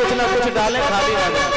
कुछ ना कुछ डालें, खाली ना जाए।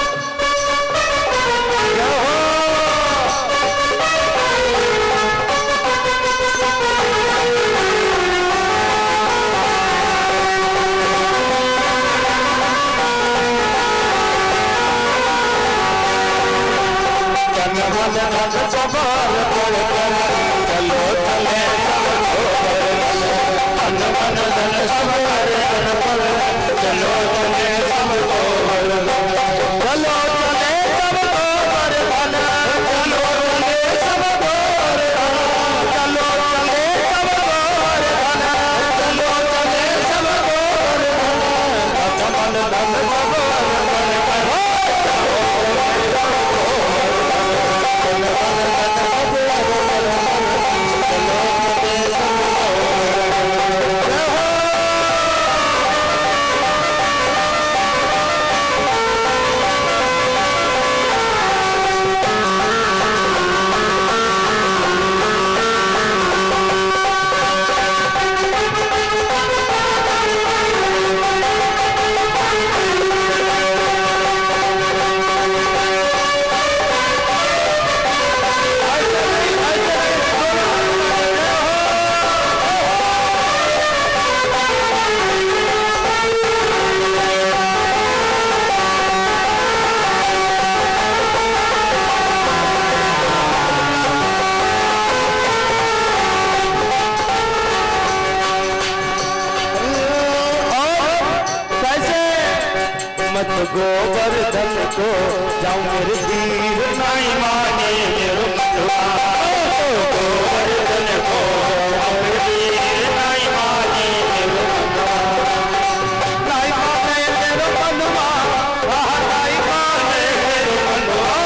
गोवर्धन को जाऊं मेरे वीर नहीं माने गोवर्धन को वीर नहीं माने नहीं माने मेरो मनवा नहीं माने मेरो मनवा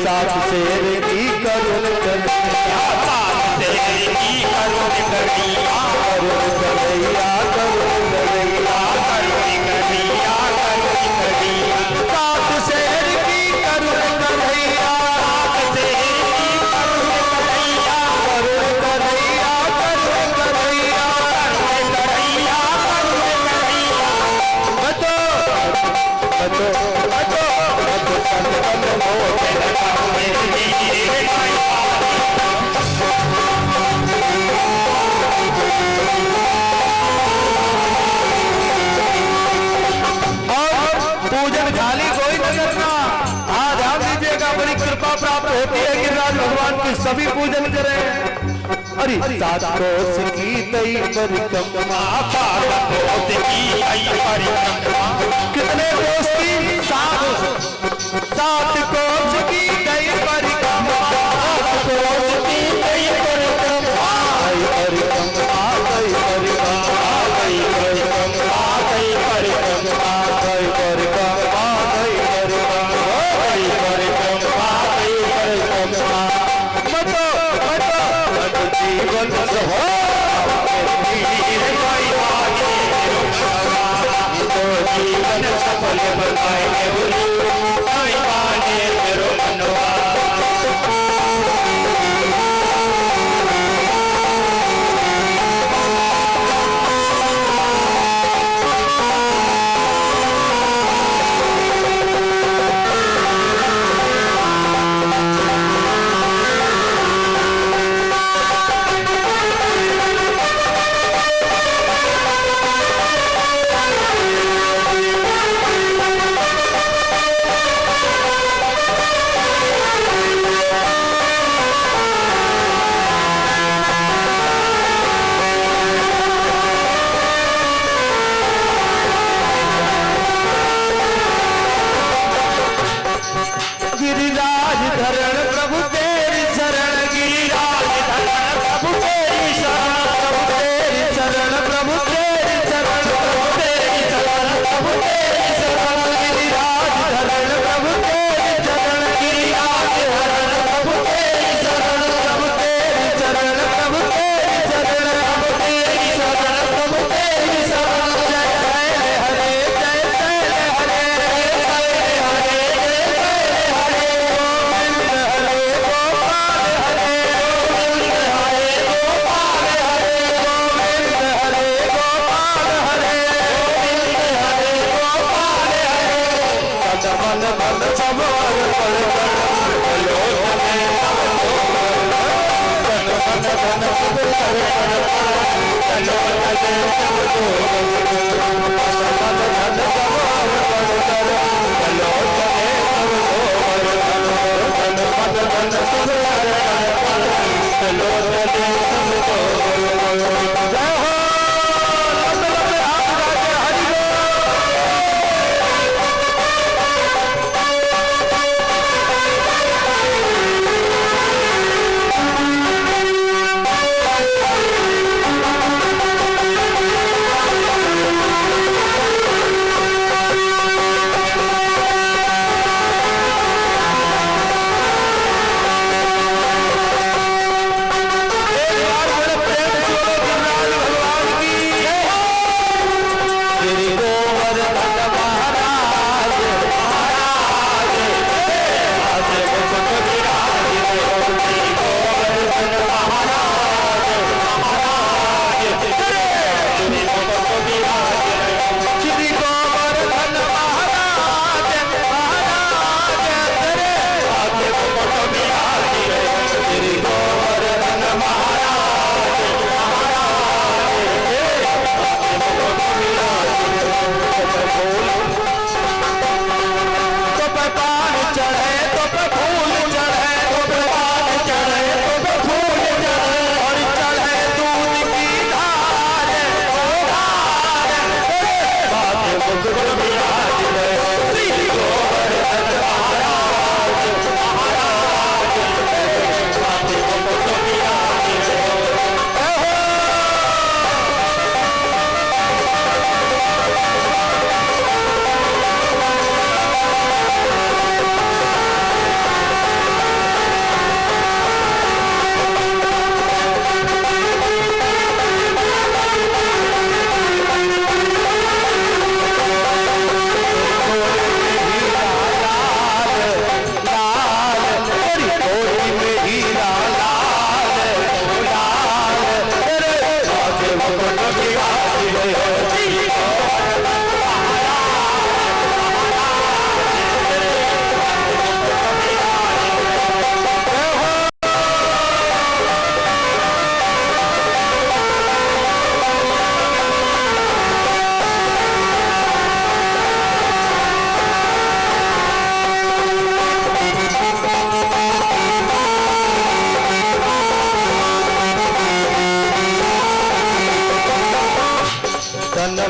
साथ शेर की करुण कन्हैया शेर की करुण कन्हैया करुण कन्हैया करुण कन्हैया करुण कन्हैया करुण कन्हैया साथ शेर की करुण कन्हैया साथ शेर की करुण कन्हैया करुण कन्हैया करुण कन्हैया करुण कन्हैया करुण कन्हैया बतो बतो बतो बतो संगम हो होती है कि राज भगवान की सभी पूजन करें। अरे सात कोस की तई परिक्रमा कितने कोस की सात कोस की तई परिक्रमा जीवन सफल बनाए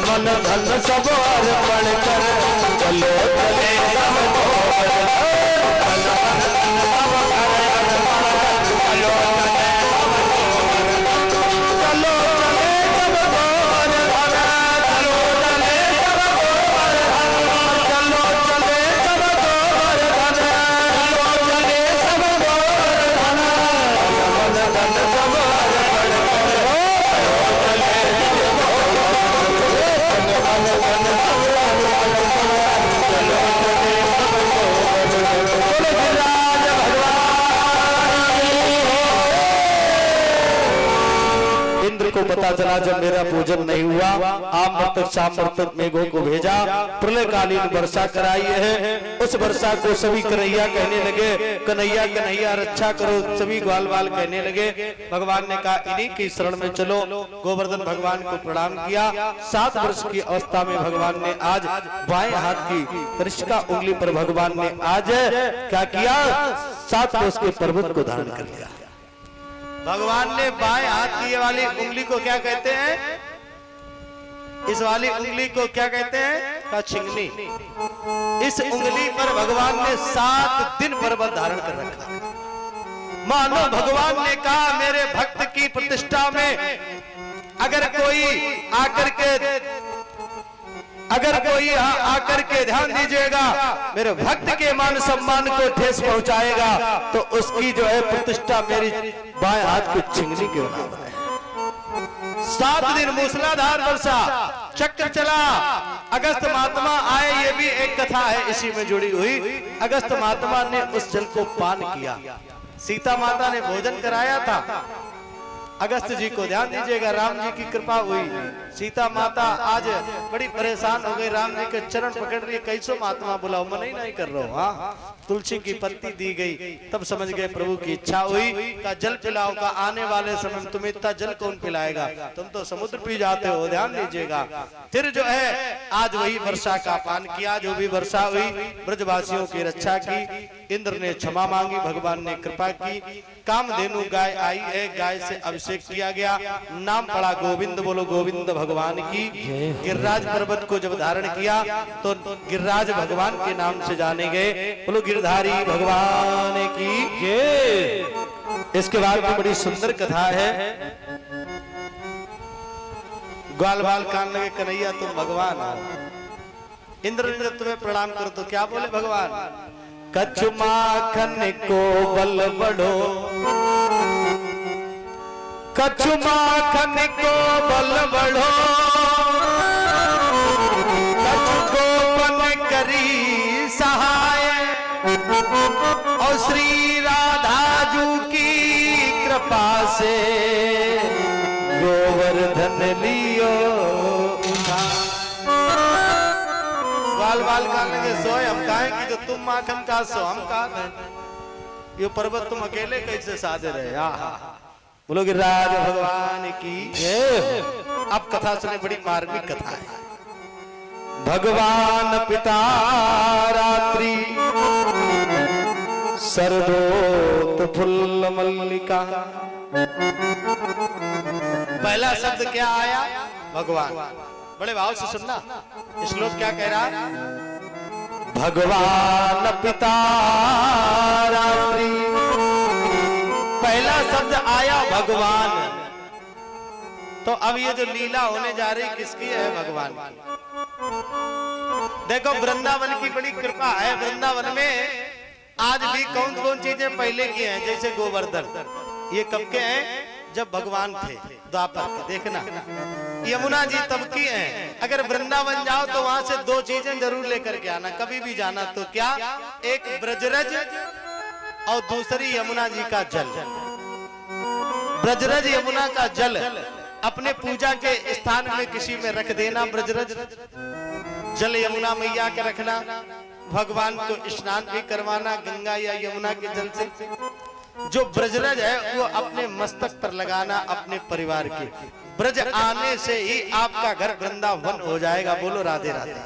मन धन सब अर्पण कर चलो चले सब को पता चला जब मेरा पूजन नहीं हुआ, आम मृतक शाम मृतक मेघों को भेजा, प्रलयकालीन वर्षा कराई है। उस वर्षा को सभी कन्हैया कहने लगे, कन्हैया कन्हैया रक्षा करो, सभी ग्वाल बाल कहने लगे। भगवान ने कहा इन्हीं की शरण में चलो। गोवर्धन भगवान को प्रणाम किया। 7 वर्ष की अवस्था में भगवान ने आज बाएं हाथ की कनिष्का उंगली पर भगवान ने आज क्या किया, 7 कोस के पर्वत को धारण कर लिया। भगवान ने बाएं हाथ की ये वाली उंगली को क्या कहते हैं, इस वाली उंगली को क्या कहते हैं, का छिंगनी। इस उंगली पर भगवान ने 7 दिन पर्वत धारण कर रखा। मानो भगवान ने कहा मेरे भक्त की प्रतिष्ठा में अगर कोई आकर के ध्यान दीजिएगा, मेरे भक्त के मान सम्मान को ठेस पहुंचाएगा, तो उसकी जो है प्रतिष्ठा मेरी बाएं हाथ की छिंगनी के नाम है। 7 दिन मूसलाधार वर्षा, चक्र चला, अगस्त महात्मा आए, ये भी एक कथा है इसी में जुड़ी हुई। अगस्त महात्मा ने उस जल को पान किया, सीता माता ने भोजन कराया था। अगस्त जी को ध्यान दीजिएगा, राम जी की कृपा हुई, सीता माता आज बड़ी परेशान हो गई, राम जी के चरण पकड़ रही, कैसो महात्मा बुलाओ, मन ही नहीं कर रहा हूँ। हाँ, तुलसी की पत्ती दी गई, तब समझ गए प्रभु की इच्छा हुई, का जल पिलाओ, का आने वाले समय में तुम्हें इतना जल कौन पिलाएगा, तुम तो समुद्र पी जाते हो, ध्यान दीजिएगा। फिर जो है आज वही वर्षा का पान किया, जो भी वर्षा हुई, ब्रजवासियों की रक्षा की, इंद्र ने क्षमा मांगी, भगवान ने कृपा की, कामधेनु गाय आई है, गाय से अभिषेक किया गया, नाम पड़ा गोविंद, बोलो गोविंद भगवान की। गिरिराज पर्वत को जब धारण किया तो गिरिराज भगवान के नाम से जाने गए, बोलो गिरधारी भगवान की। इसके बाद में बड़ी सुंदर कथा है, ग्वाल बाल कान लगे कन्हैया तुम भगवान हो। इंद्र तुम्हें प्रणाम करो तो क्या बोले भगवान, कछु माखन को बल बढ़ो, कछु माखन को बल बढ़ो, कछु गोपन करी सहाय, और श्री राधा जू की कृपा से गोवर्धन लियो उठा। बाल बाल कान लगे सोए, हम कहें कि जो तुम माखन का सो हम कहा, ये पर्वत तुम अकेले कैसे साधे रहे। बोलो गिरिराज भगवान की। अब कथा सुने, बड़ी मार्मिक कथा है। भगवान पिता रात्रि सरदोत फुल्ल मल्लिका। पहला शब्द क्या आया, भगवान। बड़े भाव से सुनना, श्लोक क्या कह रहा, भगवान पिता रात्रि, पहला शब्द आया भगवान। तो अब ये जो लीला होने जा रही किसकी है, भगवान की। देखो वृंदावन की बड़ी कृपा है, वृंदावन में आज भी कौन कौन चीजें पहले की हैं, जैसे गोवर्धन, ये कब के हैं, जब भगवान थे द्वापर के। देखना यमुना जी तब की हैं। अगर वृंदावन जाओ तो वहां से दो चीजें जरूर लेकर के आना, कभी भी जाना तो क्या, एक ब्रजरज और दूसरी यमुना जी का जल। ब्रजरज यमुना का जल अपने पूजा के स्थान में किसी में रख देना, ब्रजरज जल यमुना मैया के रखना, भगवान को स्नान भी करवाना गंगा या यमुना के जल से। जो ब्रजरज है वो अपने मस्तक पर लगाना, अपने परिवार के। ब्रज आने से ही आपका घर वृंदावन हो जाएगा, बोलो राधे राधे।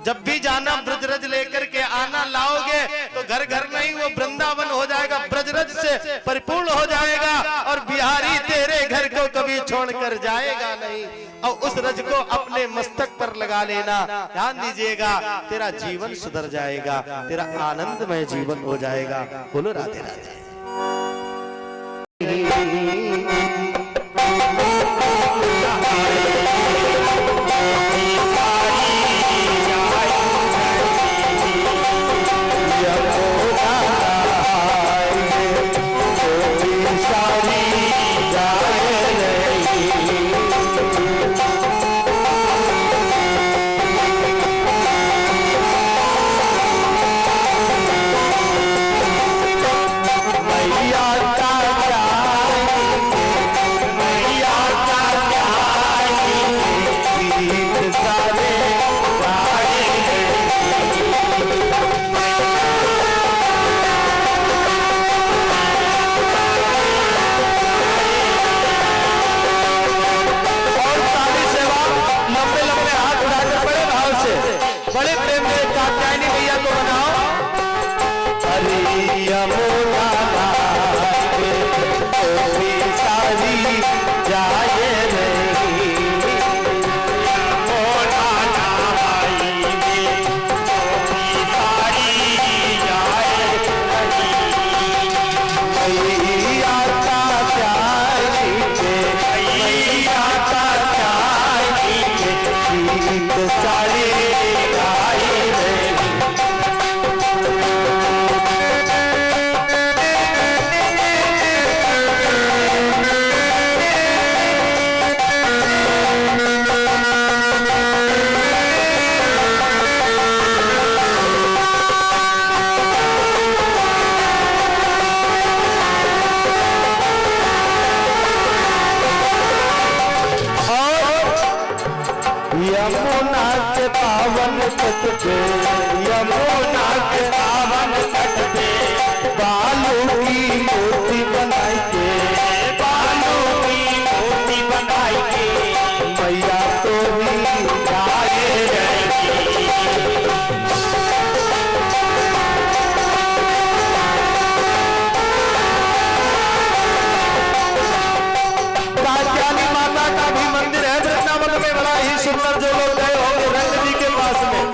जब भी जाना ब्रजरज लेकर के आना, लाओगे तो घर घर नहीं वो वृंदावन हो जाएगा, ब्रजरज से परिपूर्ण हो जाएगा, और बिहारी तेरे घर को कभी छोड़कर जाएगा नहीं। और उस रज को अपने मस्तक पर लगा लेना, ध्यान दीजिएगा, तेरा जीवन सुधर जाएगा, तेरा आनंदमय जीवन हो जाएगा, बोलो राधे राधे। यमुना के पावन तट पे, यमुना के पावन तट पे बालू की मूर्ति बनाई के, बालू की मूर्ति बनाई के मैया तो भी गाए रहेगी। कात्यायनी माता का भी मंदिर है वृंदावन में, बड़ा ही सुंदर। जो लोग गए होंगे रंग जी के पास में,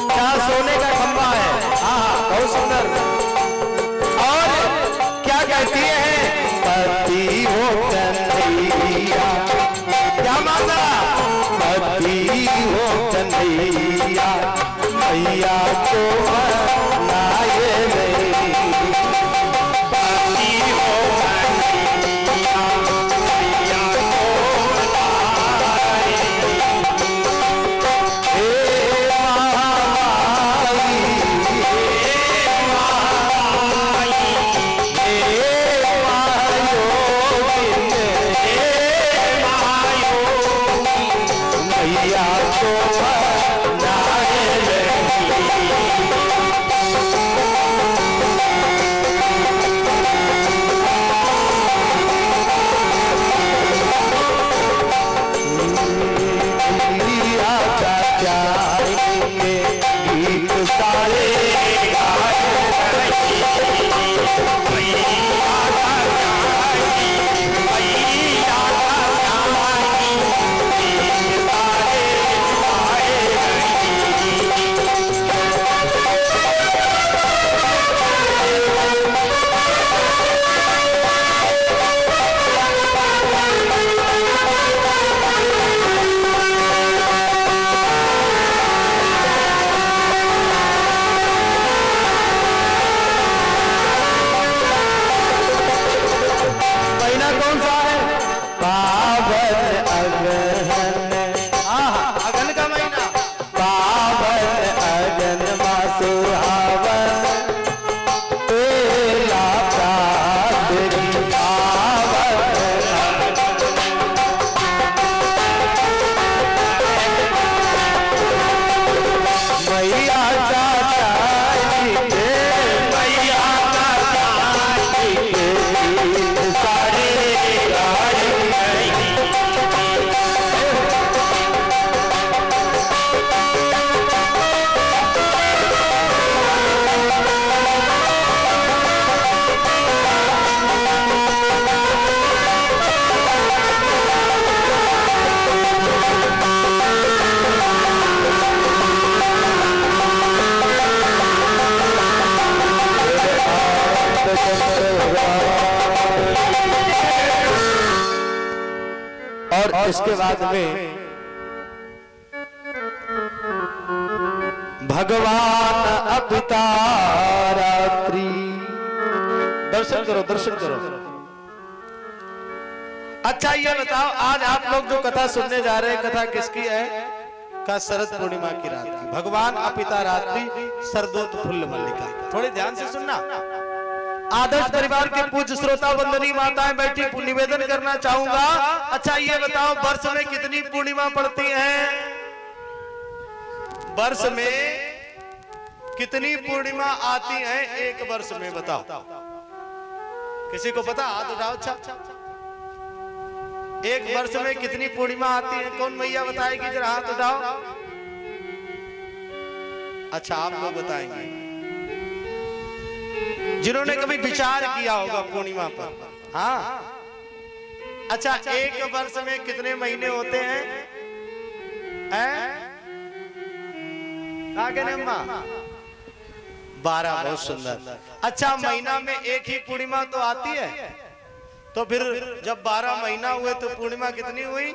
जहाँ सोने का खंभा है, हाँ बहुत सुंदर। और क्या कहती है, पति हो कन्हैया, क्या माता, पति हो कन्हैया मैया को मनाए नहीं, पति हो कन्हैया मैया को मनाए नहीं। हे महामाई, हे महामाई, हे महायोगिन, हे महायोगिन मैया को मनाए नहीं। मैया का चाहेंगे गीत सारे गाए रहेंगे, मैया का चाहेंगे, मैया का चाहेंगे गीत सारे महीना कौन सा है, पावन अगहन, अगन का महीना, पावन अगन मास सुहावन तेला प्रातरी पावन। मैया का चाहिए, मैया का चाहिए गीत सारे गाए रहेंगे। और इसके बाद में भगवान अपिता रात्रि, दर्शन करो दर्शन करो। अच्छा ये बताओ, आज आप लोग जो कथा सुनने जा रहे हैं, कथा किसकी है, का शरद पूर्णिमा की रात की। भगवान अपिता रात्रि सरदोत फुल्ल मल्लिका। थोड़े ध्यान से सुनना। आदर्श परिवार के पूज्य श्रोता वंदनी माताएं बैठी, निवेदन करना चाहूंगा। अच्छा ये बताओ, वर्ष में कितनी पूर्णिमा पड़ती हैं, वर्ष में कितनी पूर्णिमा आती हैं एक वर्ष में, बताओ। किसी को पता, हाथ उठाओ। अच्छा, एक वर्ष में कितनी पूर्णिमा आती है, कौन मैया बताएगी, जरा हाथ उठाओ। अच्छा आप लोग बताएंगे, जिन्होंने कभी विचार किया होगा पूर्णिमा पर। हाँ अच्छा, एक वर्ष में कितने महीने होते हैं, आगे अम्मा 12। बहुत सुंदर। अच्छा महीना में एक ही पूर्णिमा तो आती है, तो फिर जब 12 महीना हुए तो पूर्णिमा कितनी हुई,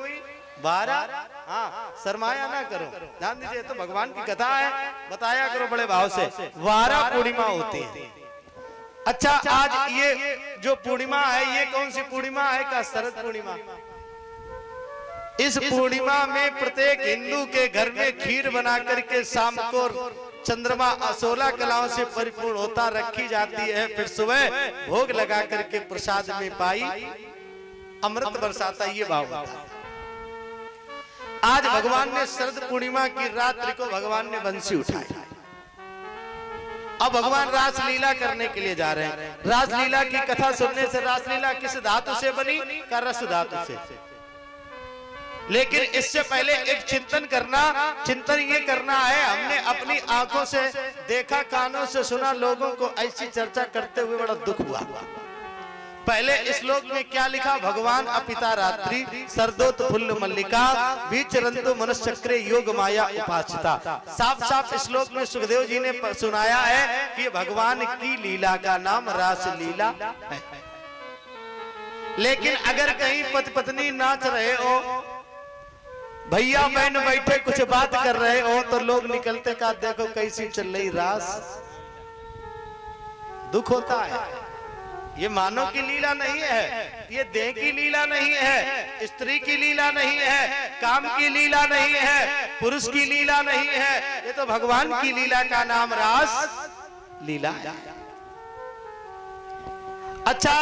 12। हाँ शर्माया ना करो, ध्यान दीजिए, तो भगवान की कथा है, बताया करो बड़े भाव से। 12 पूर्णिमा होती है। अच्छा आज ये जो पूर्णिमा है, ये कौन सी पूर्णिमा है, का शरद पूर्णिमा। इस पूर्णिमा में प्रत्येक हिंदू के घर में खीर बना करके शाम को चंद्रमा 16 कलाओं से परिपूर्ण होता रखी जाती है। फिर सुबह भोग लगा करके प्रसाद में पाई अमृत बरसाता, ये भाव होता है। आज भगवान ने शरद पूर्णिमा की रात्रि को भगवान ने बंसी उठाई। अब भगवान रासलीला करने के लिए जा रहे हैं। रासलीला की कथा सुनने से, रासलीला किस धातु से बनी? का रस धातु से। लेकिन इससे पहले एक चिंतन करना, चिंतन ये करना है, हमने अपनी आंखों से देखा, कानों से सुना, लोगों को ऐसी चर्चा करते हुए बड़ा दुख हुआ। पहले इस श्लोक में क्या लिखा? भगवान अपिता रात्रि सरदोत फुल्ल मल्लिका विचरन्तु मनश्चक्रे योग माया उपासिता। साफ साफ इस श्लोक में सुखदेव जी ने सुनाया है कि भगवान की लीला का नाम रास लीला है। लेकिन अगर कहीं पति पत्नी नाच रहे हो, भैया बहन बैठे कुछ बात कर रहे हो, तो लोग निकलते का देखो कैसी चल रही रास। दुख होता है। ये मानव की लीला नहीं है, ये देह की लीला नहीं है, स्त्री की लीला नहीं है, काम की लीला नहीं है, पुरुष की लीला नहीं है, ये तो भगवान की लीला का नाम रास लीला है। अच्छा,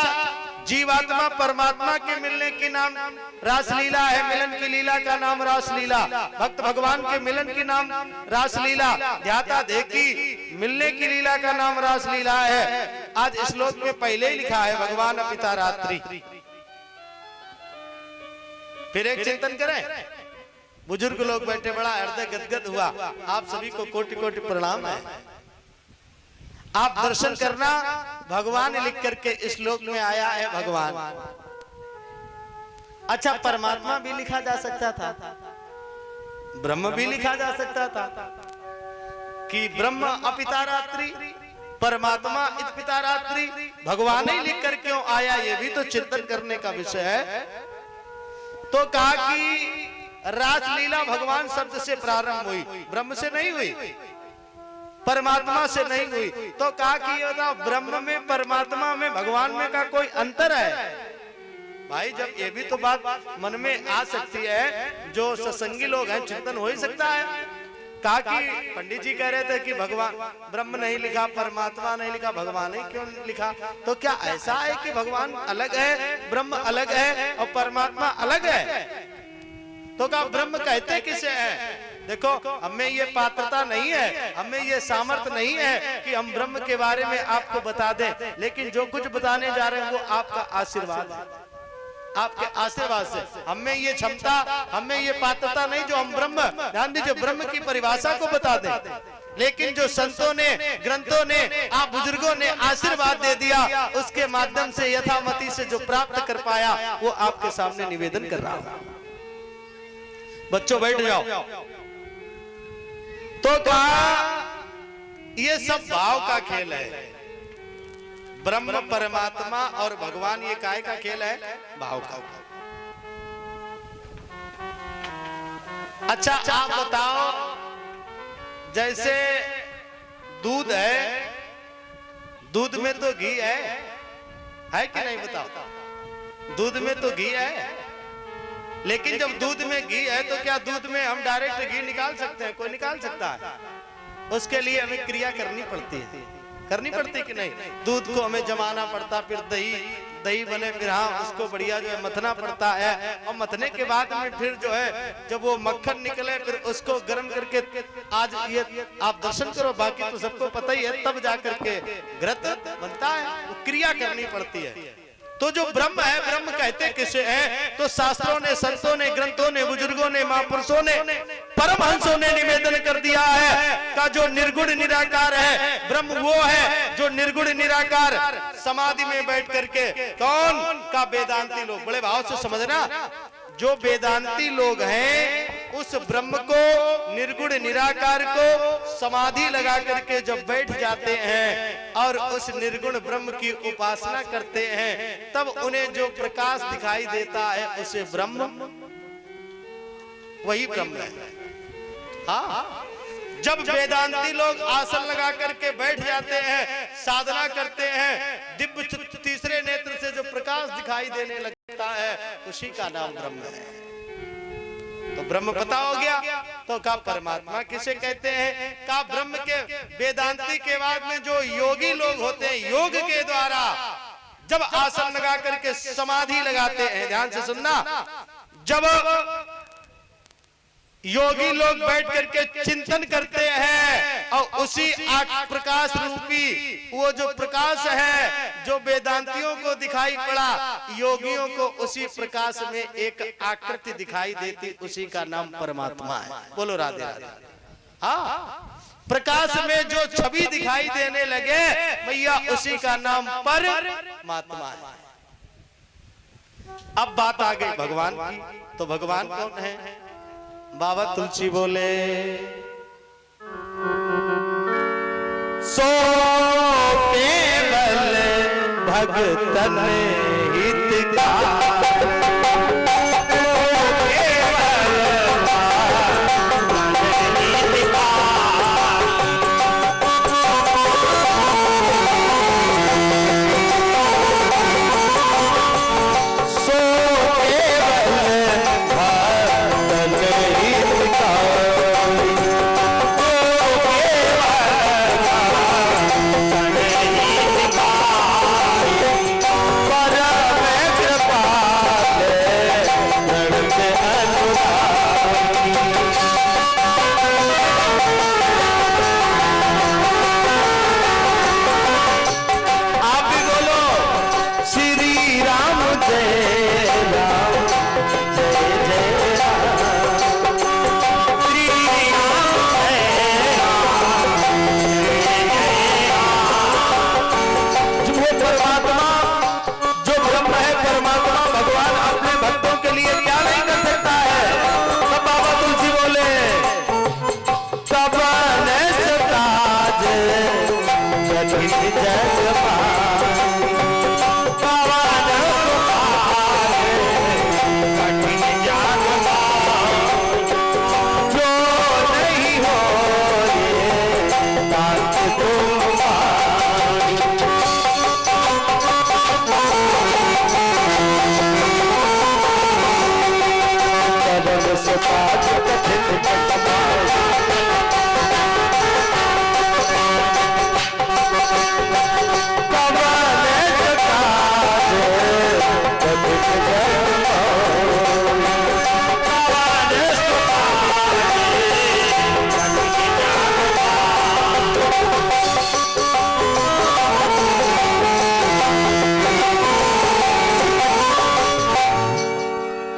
जीवात्मा परमात्मा के मिलने के नाम रासलीला है, मिलन की लीला का नाम रासलीला। भक्त भगवान के मिलन की नाम रासलीला, ध्याता देह की मिलने की लीला का नाम रासलीला है। आज इस श्लोक में पहले ही लिखा है भगवान अपिता रात्रि। फिर एक चिंतन करें, बुजुर्ग लोग बैठे, बड़ा हृदय गदगद हुआ। आप सभी को कोटि कोटि प्रणाम है। आप दर्शन करना, भगवान लिख करके इस श्लोक में आया है भगवान। अच्छा, परमात्मा भी लिखा जा सकता था, ब्रह्म भी लिखा जा सकता था कि ब्रह्म अपिता रात्रि, परमात्मा इत पिता रात्रि। भगवान ही लिख कर क्यों आया, ये भी तो चिंतन करने का विषय है। तो कहा कि रासलीला भगवान शब्द से प्रारंभ हुई, ब्रह्म से नहीं हुई, परमात्मा से नहीं हुई। तो कहा कि ये ब्रह्म में, परमात्मा में, भगवान में का कोई अंतर है? भाई, जब ये भी तो बात मन में आ सकती है, जो सत्संगी लोग हैं, चिंतन हो ही सकता है। कहा कि पंडित जी कह रहे थे कि भगवान ब्रह्म नहीं लिखा, परमात्मा नहीं लिखा, भगवान ही क्यों लिखा? तो क्या ऐसा है कि भगवान अलग है, ब्रह्म अलग है और परमात्मा अलग है? तो कहा ब्रह्म कहते किसे हैं? देखो, हमें ये पात्रता नहीं है, हमें ये सामर्थ्य नहीं है कि हम ब्रह्म के बारे में आपको बता दें। लेकिन जो कुछ बताने जा रहे हैं वो आपका आशीर्वाद है, आपके आशीर्वाद से। हमें ये क्षमता, हमें ये पात्रता नहीं जो हम ब्रह्म, ध्यान दीजिए, ब्रह्म की परिभाषा को बता दें। लेकिन जो संतों ने, ग्रंथों ने, आप बुजुर्गों ने आशीर्वाद दे दिया, उसके माध्यम से यथामति से जो प्राप्त कर पाया वो आपके सामने निवेदन कर रहा हूं। बच्चों बैठ जाओ। तो कहा ये सब भाव का खेल है, ब्रह्म, परमात्मा और भगवान, ये काय का खेल है? भाव का। अच्छा, आप बताओ, जैसे दूध है, दूध में तो घी है कि नहीं? बताओ, दूध में तो घी है, लेकिन जब दूध में घी है तो क्या दूध में हम डायरेक्ट घी निकाल सकते हैं? कोई निकाल सकता है? उसके लिए हमें क्रिया करनी पड़ती है, करनी पड़ती कि नहीं? दूध को हमें जमाना पड़ता, फिर दही बने, फिर हाँ उसको बढ़िया जो है मथना पड़ता है, और मथने के बाद में फिर जो है जब वो मक्खन निकले, फिर उसको गर्म करके, आज ये आप दर्शन करो, बाकी तो सबको पता ही है, तब जाकर के घृत बनता है। वो क्रिया करनी पड़ती है। तो जो ब्रह्म है, ब्रह्म कहते किसे हैं? तो शास्त्रों ने, संतों ने, ग्रंथों ने, बुजुर्गों ने, महापुरुषों ने, परमहंसों ने निवेदन कर दिया है का जो निर्गुण निराकार है, ब्रह्म वो है जो निर्गुण निराकार समाधि में बैठ करके, कौन? का वेदांती लोग। बड़े भाव से समझना, जो वेदांती लोग हैं उस ब्रह्म को, निर्गुण निराकार को समाधि लगा करके जब बैठ जाते हैं और उस निर्गुण ब्रह्म की उपासना करते हैं, तब उन्हें जो प्रकाश दिखाई देता है उसे ब्रह्म, वही ब्रह्म है। हाँ, जब वेदांती लोग आसन लगा करके बैठ जाते हैं, साधना करते हैं, दिव्य तीसरे नेत्र से जो प्रकाश दिखाई देने लगता है, उसी का नाम ब्रह्म है। तो ब्रह्म पता हो गया। तो का परमात्मा किसे कहते हैं? का ब्रह्म के, वेदांती के बाद में जो योगी लोग होते हैं, योग के द्वारा जब आसन लगा करके समाधि लगाते हैं, ध्यान से सुनना, जब योगी लोग बैठ करके चिंतन करते हैं और उसी प्रकाश रूपी वो जो प्रकाश है जो वेदांतियों को दिखाई पड़ा, योगियों को उसी प्रकाश में एक आकृति दिखाई देती, उसी का नाम परमात्मा है। बोलो राधे राधे। हाँ, प्रकाश में जो छवि दिखाई देने लगे भैया, उसी का नाम परमात्मा है। अब बात आ गई भगवान की, तो भगवान कौन है? बाबा तुलसी बोले, सो केवल भगतन हितकारी,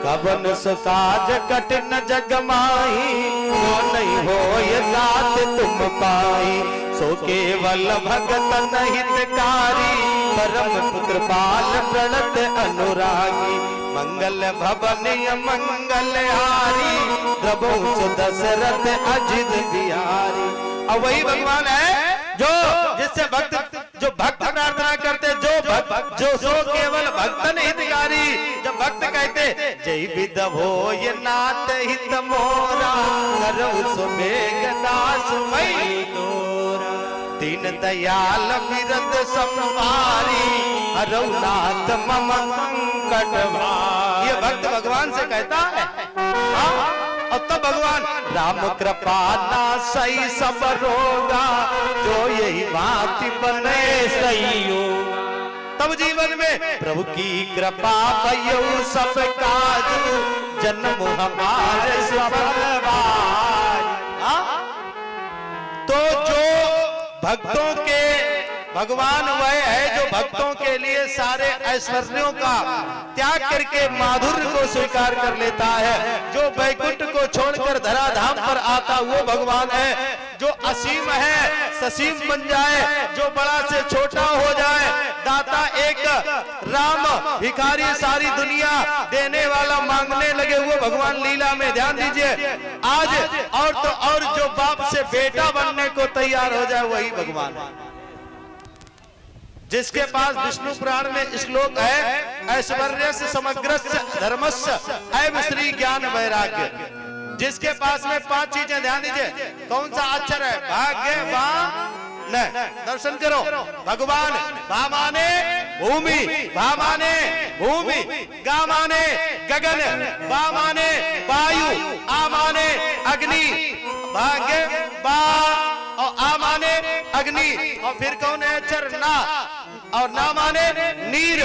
कवन काज कठिन जग माही, वो नहीं हो ये जात तुम पाई, सो केवल भगतन हितकारी, परम कृपाल प्रणत अनुरागी, मंगल भवन मंगल हारी, प्रभु दशरथ अजित बिहारी। और वही भगवान है जो जिससे भक्त जो भक्त प्रार्थना करते, जो सो केवल भक्तन हितकारी, जब भक्त कहते जय विद हो ये नाथ हित मोरा, करऊ सुबेग दास मई तोरा, दीन दयाल बिरद संभारी, हरऊ नाथ मम संकट भारी। ये भक्त भगवान से कहता है। और तब भगवान राम कृपा नासई सब रोगा, जो यही बात बने सही हो, तब जीवन में प्रभु की कृपा भयऊ सब काज, जन्म हमारे सफल भाई। तो जो भक्तों के भगवान वह है जो भक्तों के लिए सारे ऐश्वर्यों का त्याग करके माधुर्य को स्वीकार कर लेता है, जो वैकुंठ को छोड़कर धराधाम पर आता वो भगवान है, जो असीम है ससीम बन जाए, जो बड़ा से छोटा हो जाए, दाता एक राम, भिखारी सारी दुनिया, देने वाला मांगने लगे, वो भगवान लीला में। ध्यान दीजिए, आज और तो और जो बाप से बेटा बनने को तैयार हो जाए वही भगवान है, जिसके पास विष्णु पुराण में श्लोक है, ऐश्वर्यस्य समग्रस्य धर्मस्य ऐव श्री ज्ञान वैराग्य, जिसके पास में 5 चीजें। ध्यान दीजिए, कौन सा अक्षर है? भाग्यवान। दर्शन करो, भगवान भा माने भूमि, भा माने भूमि, गा माने गगन, बा माने वायु, आ माने अग्नि, भाग्य बा और आ माने अग्नि, और फिर कौन है अक्षर? ना, और ना माने नीर,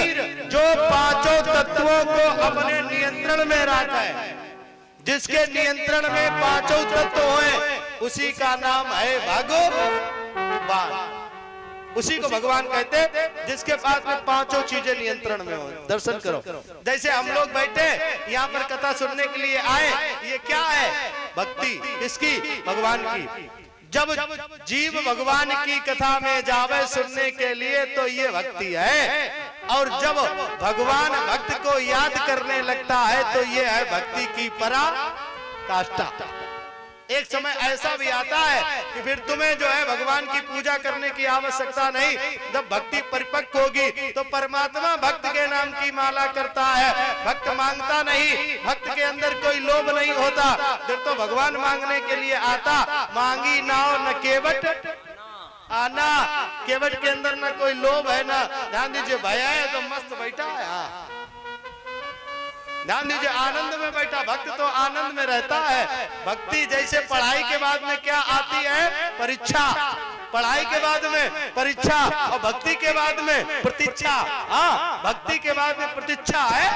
जो 5 तत्वों को अपने नियंत्रण में रखा है। जिसके नियंत्रण में पांचों तत्व हैं, उसी का नाम है भगवान। उसी को भगवान कहते हैं, जिसके पास में पांचों चीजें नियंत्रण में हो। दर्शन करो, जैसे हम लोग बैठे यहाँ पर कथा सुनने के लिए आए, ये क्या है? भक्ति। किसकी? भगवान की। जब जीव भगवान की कथा में जावे सुनने के लिए तो ये भक्ति है, और जब भगवान भक्त को याद करने लगता है तो ये है भक्ति की पराकाष्ठा। एक समय ऐसा भी आता है कि फिर तुम्हें जो है भगवान की पूजा करने की आवश्यकता नहीं। जब भक्ति परिपक्व होगी तो परमात्मा भक्त के नाम की माला करता है। भक्त मांगता नहीं, भक्त के अंदर कोई लोभ नहीं होता, फिर तो भगवान मांगने के लिए आता। मांगी नाव न केवट आना, केवट के अंदर न कोई लोभ है ना। ध्यान दीजिए, भैया है तो मस्त बैठा है, ध्यान दीजिए, आनंद में बैठा। भक्त तो आनंद में रहता है। भक्ति जैसे पढ़ाई के बाद में क्या आती है? परीक्षा। पढ़ाई के बाद में परीक्षा और भक्ति के बाद में प्रतीक्षा। हाँ, भक्ति के बाद में प्रतीक्षा है।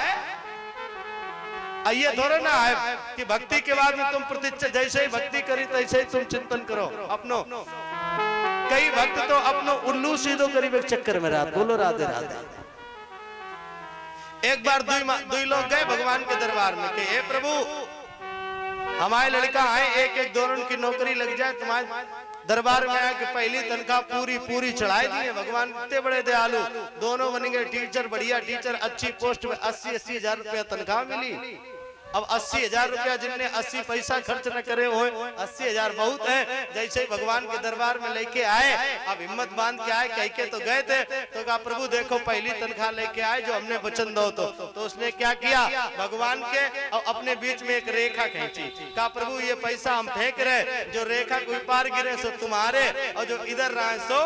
ये थोड़ा ना है कि भक्ति के बाद में तुम प्रतीक्षा, जैसे ही भक्ति करी तैसे ही तुम चिंतन करो अपनो। कई भक्त तो अपनो उल्लू सीधो करीब एक चक्कर में रात। बोलो राधे राधे। एक बार दुई लोग गए भगवान के दरबार में कि हे प्रभु, हमारे लड़का है, एक एक दोनों की नौकरी लग जाए, तुम्हारे दरबार में आके पहली तनख्वाह पूरी चढ़ाई दी है। भगवान इतने बड़े दयालु, दोनों बन गए टीचर, बढ़िया टीचर, अच्छी पोस्ट में 80-80 हजार रुपया तनख्वाह मिली। अब 80 हजार रुपया जिनने 80 पैसा खर्च न करे हो, 80 हजार बहुत है। जैसे ही भगवान के दरबार में लेके आए, अब हिम्मत बांध के आए, कह के तो गए थे, तो कहा प्रभु देखो पहली तनख्वाह लेके आए जो हमने वचन दो। तो उसने क्या किया? भगवान के और अपने बीच में एक रेखा खींची। कहा प्रभु ये पैसा हम फेंक रहे, जो रेखा कोई पार गिरे सो तुम्हारे, और जो इधर रहे सो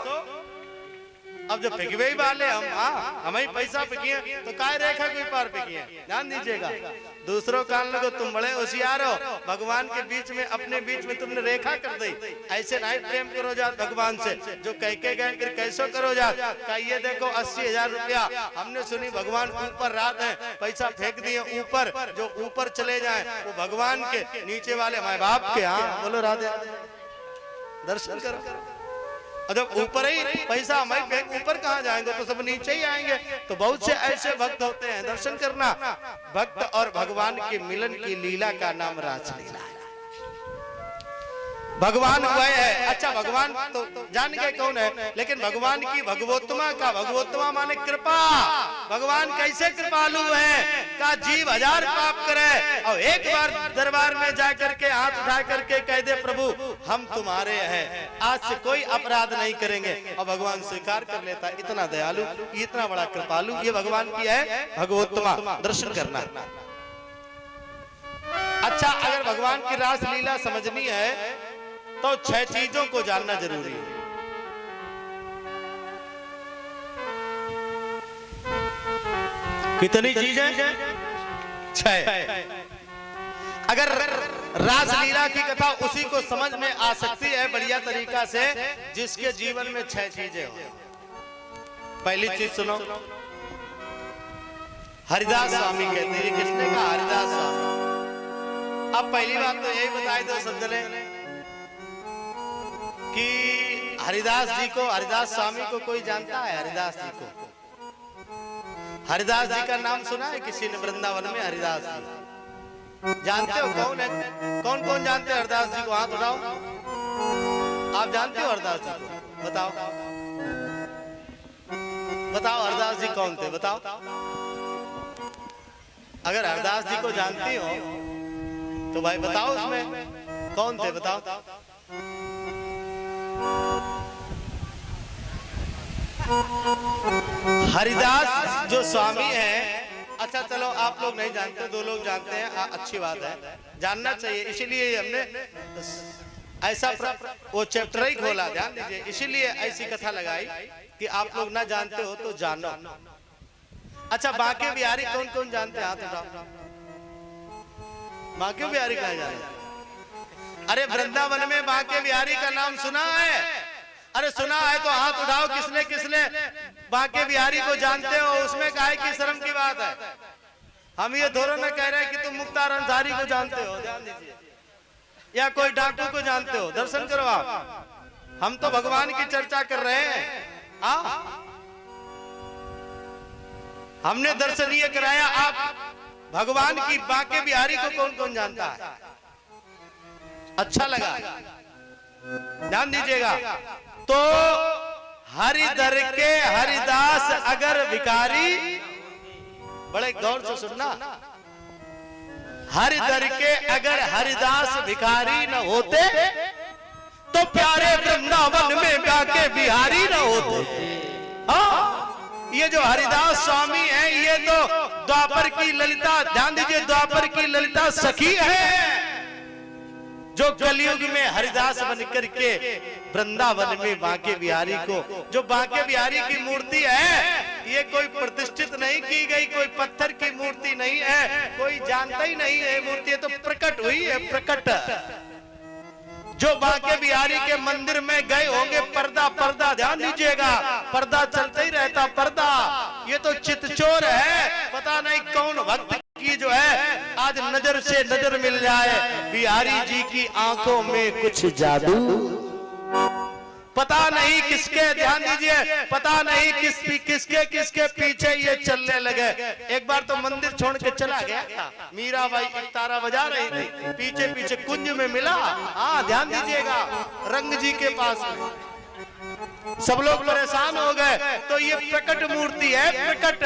अब जो फेंकवे ही वाले हम ही पैसा फेंकिए, तो काय रेखा कोई पार फेंकिए। ध्यान दीजिएगा, दूसरों कान लगो, तुम बड़े होशियार हो, भगवान के बीच में अपने बीच में तुमने रेखा कर दी। ऐसे नहीं प्रेम करो जात भगवान से, जो कह के गए फिर कैसो करो जात। ये देखो 80 हजार रुपया हमने सुनी भगवान ऊपर रात है, पैसा फेंक दिए ऊपर, जो ऊपर चले जाए वो भगवान के, नीचे वाले माए बाप के। हाँ बोलो राधे। दर्शन करो, और जब ऊपर ही पैसा हमारे बैंक ऊपर कहाँ जाएंगे, तो सब नीचे ही आएंगे। तो बहुत से ऐसे भक्त होते हैं। दर्शन करना, भक्त और भगवान के मिलन की लीला का नाम रासलीला है। भगवान वह है। अच्छा, भगवान तो जान गए कौन है, लेकिन भगवान की भगवोत्तमा का, भगवोत्तमा माने कृपा। भगवान कैसे कृपालु है? का जीव हजार पाप करे और एक बार दरबार में जा करके हाथ उठा करके कह दे प्रभु हम तुम्हारे हैं, आज से कोई अपराध नहीं करेंगे, और भगवान स्वीकार कर लेता। इतना दयालु, इतना बड़ा कृपालु, ये भगवान की है भगवोत्तमा। दर्शन करना। अच्छा, अगर भगवान की रासलीला समझनी है तो 6 चीजों को जानना जरूरी है। कितनी चीजें? 6। अगर रासलीला की कथा उसी को समझ में आ सकती है बढ़िया तरीका से जिसके जीवन में 6 चीजें हो। पहली चीज सुनो, हरिदास स्वामी कहते हैं। किसने कहा? हरिदास स्वामी। अब पहली बात तो यही बताई दो समझले कि हरिदास जी को, हरिदास स्वामी को कोई जानता है? हरिदास जी को, हरिदास जी का नाम सुना है किसी ने? वृंदावन में हरिदास जी जानते हो कौन है? कौन कौन जानते हैं हरिदास जी को? हाथ उठाओ। आप जानते हो हरिदास जी को? बताओ बताओ, हरिदास जी कौन थे? बताओ। अगर हरिदास जी को जानती हो तो भाई बताओ उसमें कौन थे? बताओ। हरिदास जो स्वामी है, अच्छा चलो आप लोग नहीं जानते, 2 लोग जानते हैं, अच्छी बात है, जानना चाहिए। इसीलिए हमने ऐसा वो चैप्टर ही खोला, ध्यान दीजिए, इसीलिए ऐसी कथा लगाई कि आप लोग ना जानते हो तो जानो। अच्छा, बांके बिहारी कौन कौन जानते हैं? हाथ उठाओ। बांके बिहारी कहाँ जाने? अरे वृंदावन में बांके बिहारी का नाम सुना है? अरे सुना है तो हाथ उठाओ। किसने किसने बांके बिहारी को जानते हो? उसमें काहे की शर्म की बात है? हम ये थोड़ा ना कह रहे हैं कि तुम मुख्तार अंसारी को जानते हो, ध्यान दीजिए, या कोई डाकू को जानते हो, दर्शन करो आप। हम तो भगवान की चर्चा कर रहे हैं। हमने दर्शन ये कराया, आप भगवान की बांके बिहारी को कौन कौन जानता है? अच्छा लगा, ध्यान दीजिएगा। तो हरिदर के हरिदास अगर भिखारी, बड़े गौर से सुनना, हरिदर के अगर हरिदास भिखारी न होते तो प्यारे वृंदावन में बांके बिहारी न होते। ये जो हरिदास स्वामी है, ये तो द्वापर की ललिता, ध्यान दीजिए, द्वापर की ललिता सखी है, जो कलयुग में हरिदास बनकर के वृंदावन में बांके बिहारी को, जो बांके बिहारी की मूर्ति है, ये कोई प्रतिष्ठित नहीं की गई, कोई पत्थर की मूर्ति नहीं है, कोई जानता ही नहीं है मूर्ति, तो प्रकट हुई है, प्रकट। जो बांके बिहारी के मंदिर में गए होंगे, पर्दा पर्दा, ध्यान दीजिएगा, पर्दा चलता ही रहता, पर्दा। ये तो चितचोर है, पता नहीं कौन भक्त की जो है आज नजर से नजर मिल जाए। बिहारी जी की आंखों में कुछ जादू, पता नहीं किसके, ध्यान दीजिए, पता नहीं किसके पीछे ये चलने लगे। एक बार तो मंदिर छोड़ के चला गया, मीराबाई एक तारा बजा रही थी, पीछे पीछे कुंज में मिला। ध्यान दीजिएगा, रंग जी के पास में सब लोग परेशान हो गए। तो ये प्रकट मूर्ति है, प्रकट,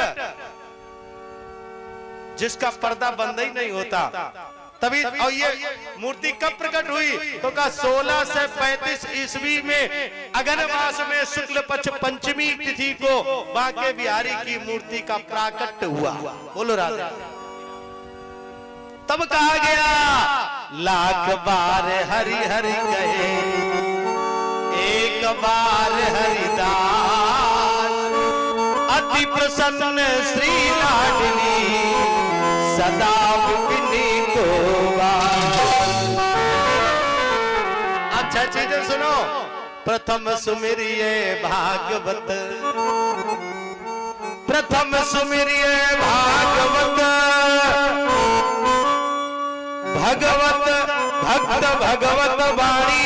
जिसका पर्दा बंद ही नहीं होता। तभी और ये मूर्ति कब प्रकट हुई? तो कहा 1635 ईस्वी में अगन मास में शुक्ल पक्ष पंचमी तिथि को बांके बिहारी की मूर्ति का प्राकट्य हुआ। बोलो राधे। तब कहा गया लाख बार हरि हरि कहे, एक बार हरिदास, अति प्रसन्न श्री लाडली, सदा विपिनी को। अच्छा चीजें सुनो। प्रथम सुमिरिये भागवत, प्रथम सुमिरिये भागवत, भगवत भक्त भगवत वाणी।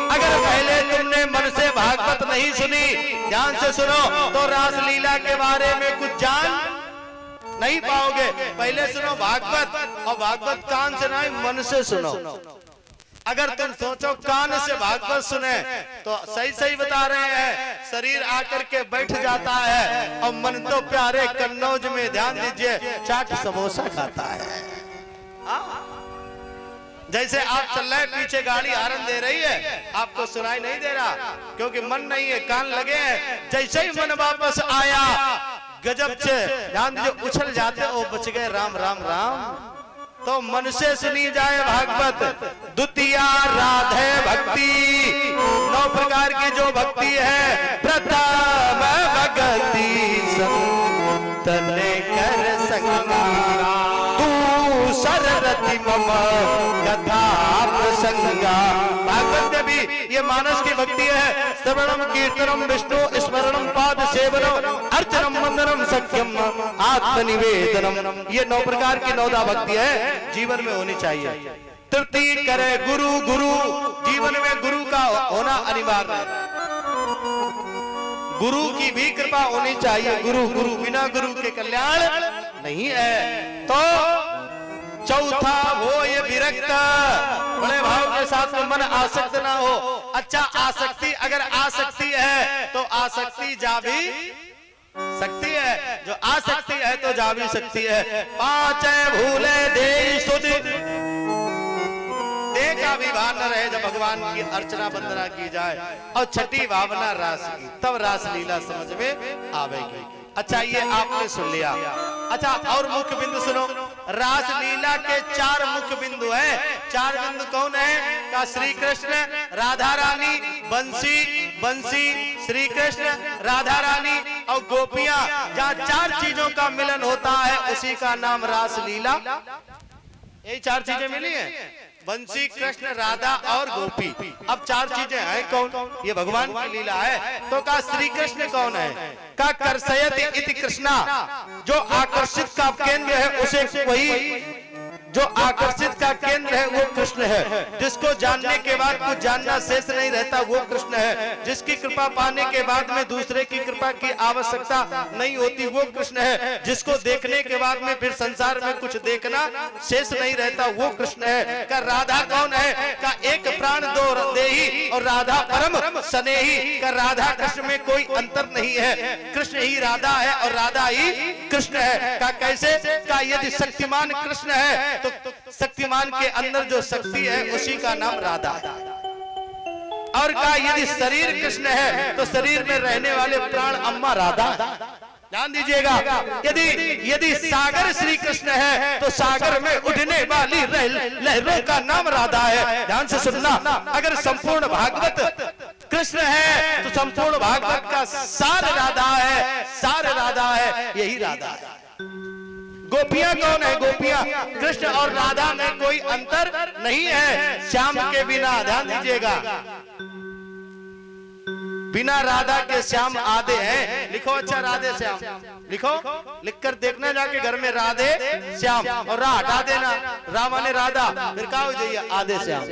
अगर पहले तुमने मन से भागवत नहीं सुनी, ध्यान से सुनो, तो रासलीला के बारे में कुछ जान नहीं पाओगे। पहले सुनो भागवत, और भागवत कान से नहीं, मन से सुनो। अगर तुम सोचो कान से भागवत सुने तो सही सही बता रहे हैं, शरीर आकर के बैठ जाता है और मन तो प्यारे कन्नौज में, ध्यान दीजिए, चाट समोसा खाता है। जैसे आप चल रहे, पीछे गाड़ी हॉर्न दे रही है, आपको सुनाई नहीं दे रहा क्योंकि मन नहीं है, कान लगे हैं। जैसे ही मन वापस आया, गजब से ध्यान दीजिए, उछल जाते, ओ बच गए, राम राम राम। तो मन से सुनी जाए भागवत। द्वितीया राधे भक्ति, 9 प्रकार की जो भक्ति है। प्रथम भक्ति संतन कर संगा, तू सररति मम कथा प्रसंगा। भागवत में भी ये मानस की भक्ति है। श्रवणम कीर्तनम विष्णु स्मरणम पाद सेवनम अर्चनम वंदनम सख्यम आत्मनिवेदनम। ये 9 प्रकार की 9 भक्ति है, जीवन में होनी चाहिए। तृतीय करे गुरु, गुरु जीवन में गुरु का होना अनिवार्य है। गुरु की भी कृपा होनी चाहिए। गुरु गुरु बिना गुरु के कल्याण नहीं है। तो चौथा वो ये विरक्त, बड़े भाव के साथ में मन आसक्त ना हो। अच्छा, आसक्ति अगर आसक्ति है तो आसक्ति जा भी सकती है, जो आसक्ति है तो जा भी सकती है। 5 भूले दे सुधि, देह का भी भान न रहे जब भगवान की अर्चना वंदना की जाए। और 6ठी भावना रास की, तब रास लीला समझ में आवेगी। अच्छा, ये आपने सुन लिया। अच्छा, और मुख्य बिंदु सुनो। रास लीला के 4 मुख्य बिंदु हैं। 4 बिंदु कौन है? का श्री कृष्ण, राधा रानी, बंसी, श्री कृष्ण, राधा रानी और गोपियां, जहाँ 4 चीजों का मिलन होता है, उसी का नाम रास लीला। यही 4 चीजें मिली हैं। बंसी, कृष्ण, राधा और गोपी। अब 4 चीजें हैं, कौन? ये भगवान की लीला है। तो कहा श्री कृष्ण कौन है? का कर्षयति इति कृष्णा, जो आकर्षित का केंद्र है उसे, वही जो आकर्षित का केंद्र है वो कृष्ण है। जिसको जानने के बाद कुछ जानना शेष नहीं रहता वो कृष्ण है। जिसकी कृपा पाने के बाद में दूसरे की कृपा की आवश्यकता नहीं होती वो कृष्ण है। जिसको देखने के बाद में फिर संसार में कुछ देखना शेष नहीं रहता वो कृष्ण है। का राधा कौन है? का एक प्राण दो देही और राधा परम स्नेही। का राधा कृष्ण में कोई अंतर नहीं है, कृष्ण ही राधा है और राधा ही कृष्ण है। का कैसे? का यदि शक्तिमान कृष्ण है तो शक्तिमान के अंदर जो शक्ति है उसी का नाम राधा है। और कहा यदि शरीर कृष्ण है तो शरीर में रहने वाले प्राण अम्मा राधा है। ध्यान दीजिएगा, यदि सागर श्री कृष्ण है तो सागर में उठने वाली लहरों का नाम राधा है। ध्यान से सुनना, अगर संपूर्ण भागवत कृष्ण है तो संपूर्ण भागवत का सार राधा है, सार राधा है, यही राधा है। गोपियां कौन है? गोपियां कृष्ण और राधा में कोई अंतर नहीं है श्याम के बिना। ध्यान दीजिएगा, बिना राधा के श्याम आधे हैं। लिखो अच्छा, राधे श्याम लिखो, लिखकर देखना जाके घर में, राधे श्याम और रा हटा देना, रामा ने राधा, फिर क्या हो जाइए? आधे श्याम,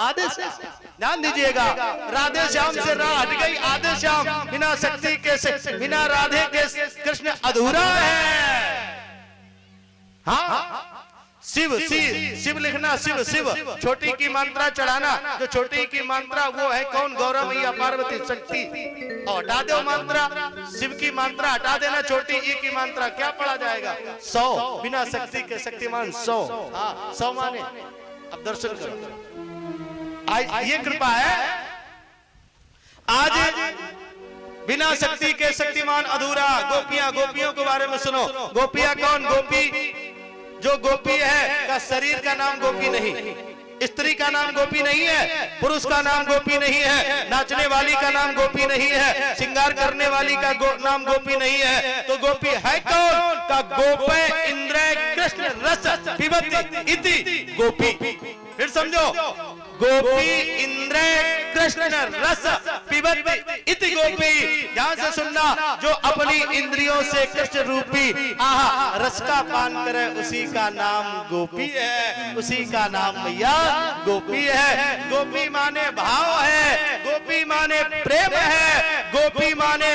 आधे श्याम। ध्यान दीजिएगा, राधे श्याम से रा हट गई, आधे श्याम। बिना शक्ति के, बिना राधे के कृष्ण अधूरा है। हाँ, शिव शिव लिखना, शिव शिव, छोटी की मात्रा चढ़ाना। जो छोटी की मात्रा वो है कौन? गौरव मैया पार्वती शक्ति। और हटा दो मात्रा, शिव की मात्रा हटा देना, छोटी ई की मात्रा, क्या पढ़ा जाएगा? 100। बिना शक्ति के शक्तिमान 100। हाँ, 100 माने। अब दर्शन करो, ये कृपा है। आज बिना शक्ति के शक्तिमान अधूरा। गोपियां, गोपियों के बारे में सुनो। गोपियां कौन? गोपी जो गोपी है का शरीर का नाम गोपी नहीं, स्त्री का नाम गोपी नहीं है, पुरुष का नाम गोपी नहीं है, नाचने वाली का नाम गोपी नहीं है, श्रृंगार करने वाली का नाम गोपी नहीं है। तो गोपी है कौन? का गोपे इंद्र कृष्ण रस पिबति इति गोपी। फिर समझो, गोपी इंद्र कृष्ण रस पिबति इति गोपी। ध्यान से सुनना, जो अपनी इंद्रियों से कृष्ण रूपी आहा रस का पान करे उसी का नाम गोपी है, उसी का नाम मैया गोपी है। गोपी माने भाव है, गोपी माने प्रेम है, गोपी माने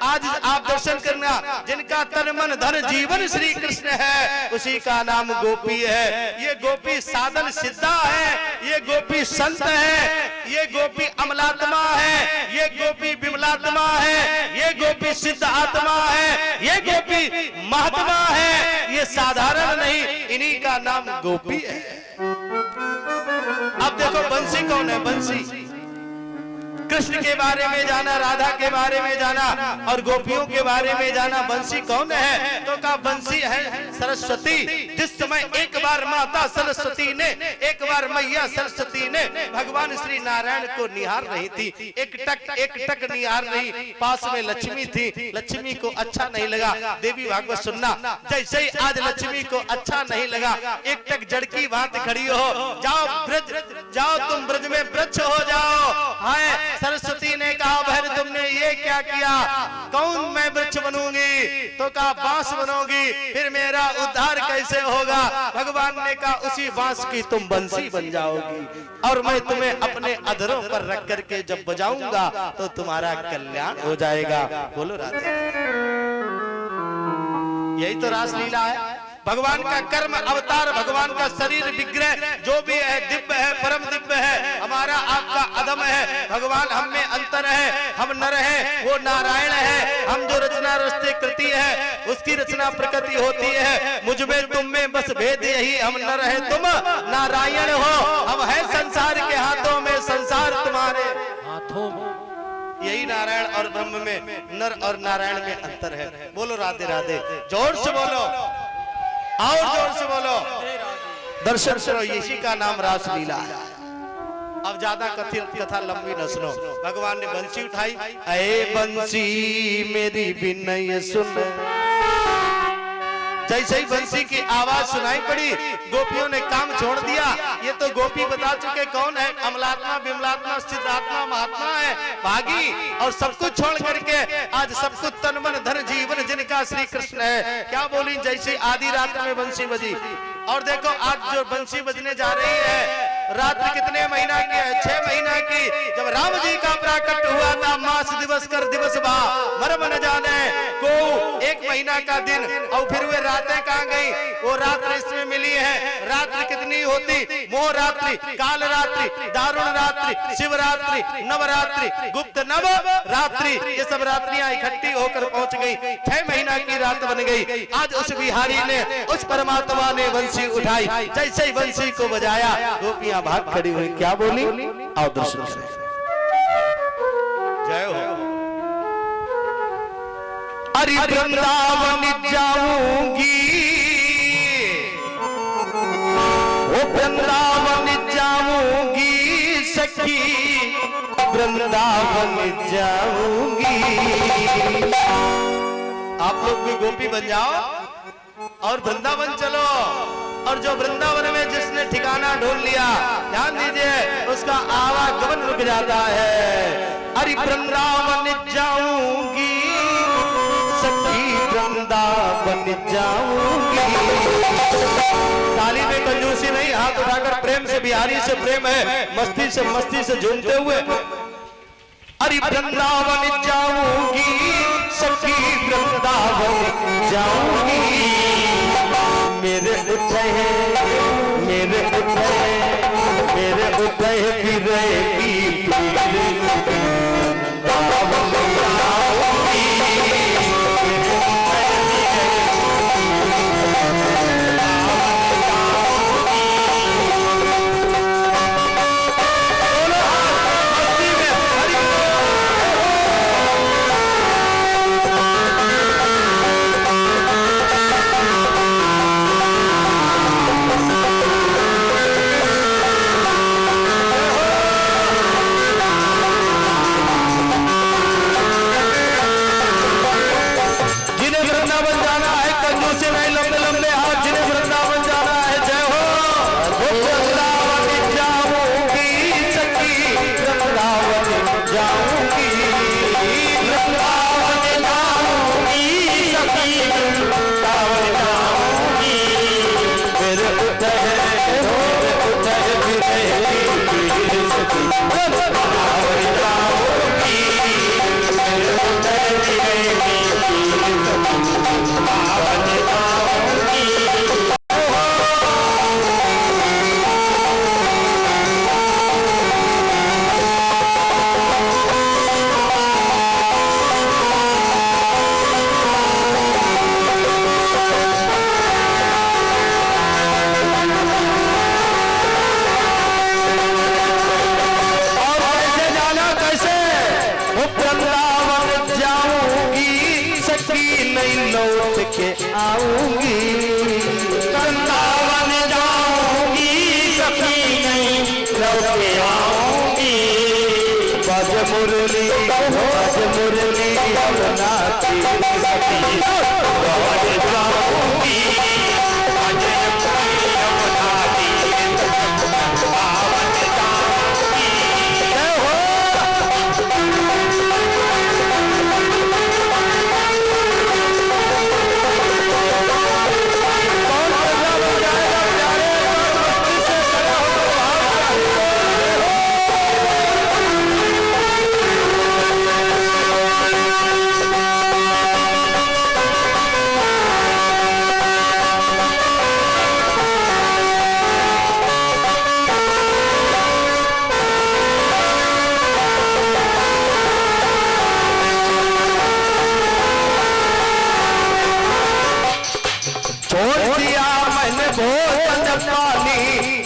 आज आप दर्शन करना, जिनका तन मन धन जीवन श्री कृष्ण है उसी का नाम गोपी है। ये गोपी साधन सिद्धा है, ये गोपी संत है, ये गोपी अमलात्मा है, ये गोपी विमलात्मा है, ये गोपी सिद्ध आत्मा है, ये गोपी महात्मा है, ये साधारण नहीं, इन्हीं का नाम गोपी है। अब देखो बंसी कौन है? बंसी कृष्ण के बारे में जाना, राधा के बारे में जाना और गोपियों के बारे में जाना। बंसी कौन है? तो कहा बंसी है सरस्वती। जिस समय एक बार माता सरस्वती ने, एक बार मैया सरस्वती ने भगवान श्री नारायण को निहार रही थी, एक टक निहार रही। पास में लक्ष्मी थी, लक्ष्मी को अच्छा नहीं लगा। देवी भागवत सुनना, जैसे ही आज लक्ष्मी को अच्छा नहीं लगा, एक टक जड़की बात खड़ी हो, जाओ ब्रज, जाओ तुम ब्रज में वृक्ष हो जाओ। हाय, सरस्वती ने कहा बहन तुमने ये क्या किया? कौन मैं वृक्ष बनूंगी? तो कहा बांस बनोगी, फिर मेरा उद्धार कैसे होगा? भगवान ने कहा उसी बांस की तुम बंसी बन जाओगी और मैं तुम्हें अपने अधरों पर रख करके जब बजाऊंगा तो तुम्हारा कल्याण हो जाएगा। बोलो राधे। यही तो रासलीला है। भगवान का कर्म अवतार, भगवान का शरीर विग्रह जो भी है दिव्य है, परम दिव्य है। हमारा आपका अदम है, भगवान हम में अंतर है, हम नर है, वो नारायण है। हम जो रचना रचते कृति है उसकी रचना प्रकृति होती है। मुझ में तुम में बस भेद यही, हम नर है तुम नारायण हो। हम है संसार के हाथों में, संसार तुम्हारे हाथों में। यही नारायण और ब्रह्म में, नर और नारायण में अंतर है। बोलो राधे राधे, जोर से बोलो, और जोर से बोलो, दर्शन करो। इसी का नाम रासलीला है। अब ज्यादा कथा लंबी न सुनो। भगवान ने बंसी उठाई, अये बंसी मेरी विनय सुन, जैसे ही बंसी की आवाज सुनाई पड़ी, गोपियों ने काम छोड़ दिया। ये तो गोपी बता चुके कौन है, अमलात्मा, विमलात्मा, सिद्धात्मा, महात्मा है, भागी। और सब कुछ छोड़ करके आज सब कुछ तन मन धन जीवन जिनका श्री कृष्ण है। क्या बोली, जैसे आधी रात में बंसी बजी। और देखो आज जो बंसी बजने जा रही है, रात्रि कितने महीना की है, 6 महीना की। जब राम जी का प्राकट हुआ था, मास दिवस कर दिवस बा मर्म न जाने को, 1 महीना का दिन। और फिर वे रातें कहाँ गई, वो रात्रि इसमें मिली है। रात्रि कितनी होती, मोह रात्रि, काल रात्रि, दारुण रात्रि, शिवरात्रि, नवरात्रि, गुप्त नव रात्रि, ये सब रात्रियां इकट्ठी होकर पहुंच गई। 6 महीना की रात बन गई। आज उस बिहारी ने, उस परमात्मा ने बंसी उठाई, जैसे ही बंसी को बजाया, गोपियां भाग खड़ी हुई। क्या बोली, आओ दर्शन करें। जय हो। अरे वृंदावन जाऊंगी, ओ वृंदावन जाऊंगी सखी, वृंदावन जाऊंगी। आप लोग भी गोपी बन जाओ और वृंदावन चलो। और जो वृंदावन में जिसने ठिकाना ढूंढ लिया, ध्यान दीजिए, उसका आवागमन रुक जाता है। अरे वृंदावन जाऊंगी सखी, वृंदावन जाऊंगी। ताली में कंजूसी नहीं, हाथ उठाकर प्रेम से, बिहारी से प्रेम है, मस्ती से झूमते हुए। अरे वृंदावन जाऊंगी सखी, वृंदावन जाऊंगी। मेरे उदय फिरेगी आऊंगी, वृंदावन जाऊंगी सखी, नहीं लौट के आऊंगी। बज मुरली अब नाची सखी, बज जाऊंगी, बज मुरली अब नाची, वृंदावन जाऊंगी। जय हो।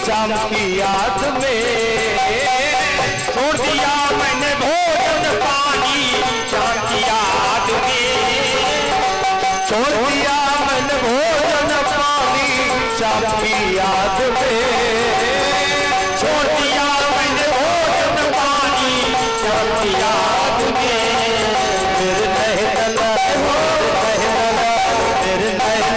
शाम की याद में छोड़ दिया मैंने भोजन पानी, शाम की याद में छोड़ दिया मैंने भोजन पानी, शाम की याद में छोड़ दिया मैंने भोजन पानी, शाम की याद में। मेरे नैन मेरे नैन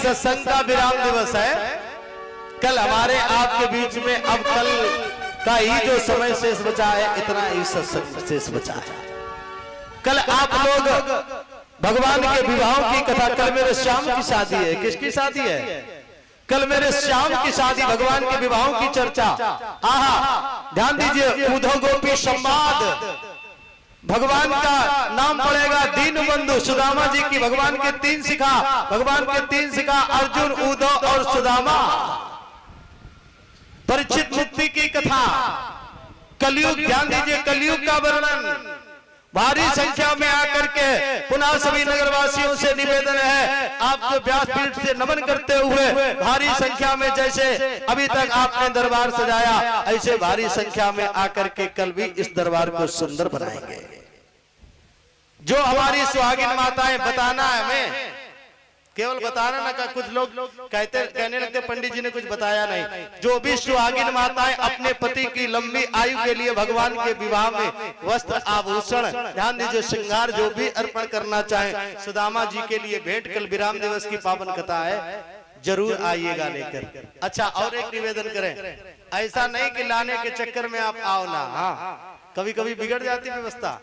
सत्संग का विराम दिवस है। कल हमारे आपके बीच में अब कल का ही जो समय शेष बचा है, इतना ही सत्संग शेष बचा है। कल आप लोग भगवान के विवाहों की कथा, कल मेरे श्याम की शादी है। किसकी शादी है? कल मेरे श्याम की शादी, भगवान के विवाहों की चर्चा। आहा, ध्यान दीजिए, उद्धव गोपी संवाद, भगवान का नाम पड़ेगा दीन बंधु सुदामा जी की। भगवान के 3 शिखा, भगवान के 3 शिखा अर्जुन, उद्धव और सुदामा। परीक्षित मुक्ति की कथा, कलयुग, ध्यान दीजिए, कलयुग का वर्णन। भारी संख्या में आकर के पुनः सभी नगरवासियों से निवेदन है, आपको व्यासपीठ से नमन करते हुए भारी संख्या में, जैसे अभी तक आपने दरबार सजाया, ऐसे भारी संख्या में आकर के कल भी इस दरबार को सुंदर बनाएंगे। जो हमारी सुहागिन माताएं, बताना है हमें, केवल बताना ना, कुछ लोग कहने लगते पंडित जी ने कुछ बताया नहीं। जो भी सुहागिन माताएं अपने पति की लंबी आयु के लिए भगवान के विवाह में वस्त्र आभूषण, ध्यान दीजिए, श्रृंगार जो भी अर्पण करना चाहें, सुदामा जी के लिए भेंट, कल विराम दिवस की पावन कथा है, जरूर आइएगा लेकर। अच्छा, और एक निवेदन करें, ऐसा नहीं कि लाने के चक्कर में आप आओ ना। हाँ, कभी कभी बिगड़ जाती व्यवस्था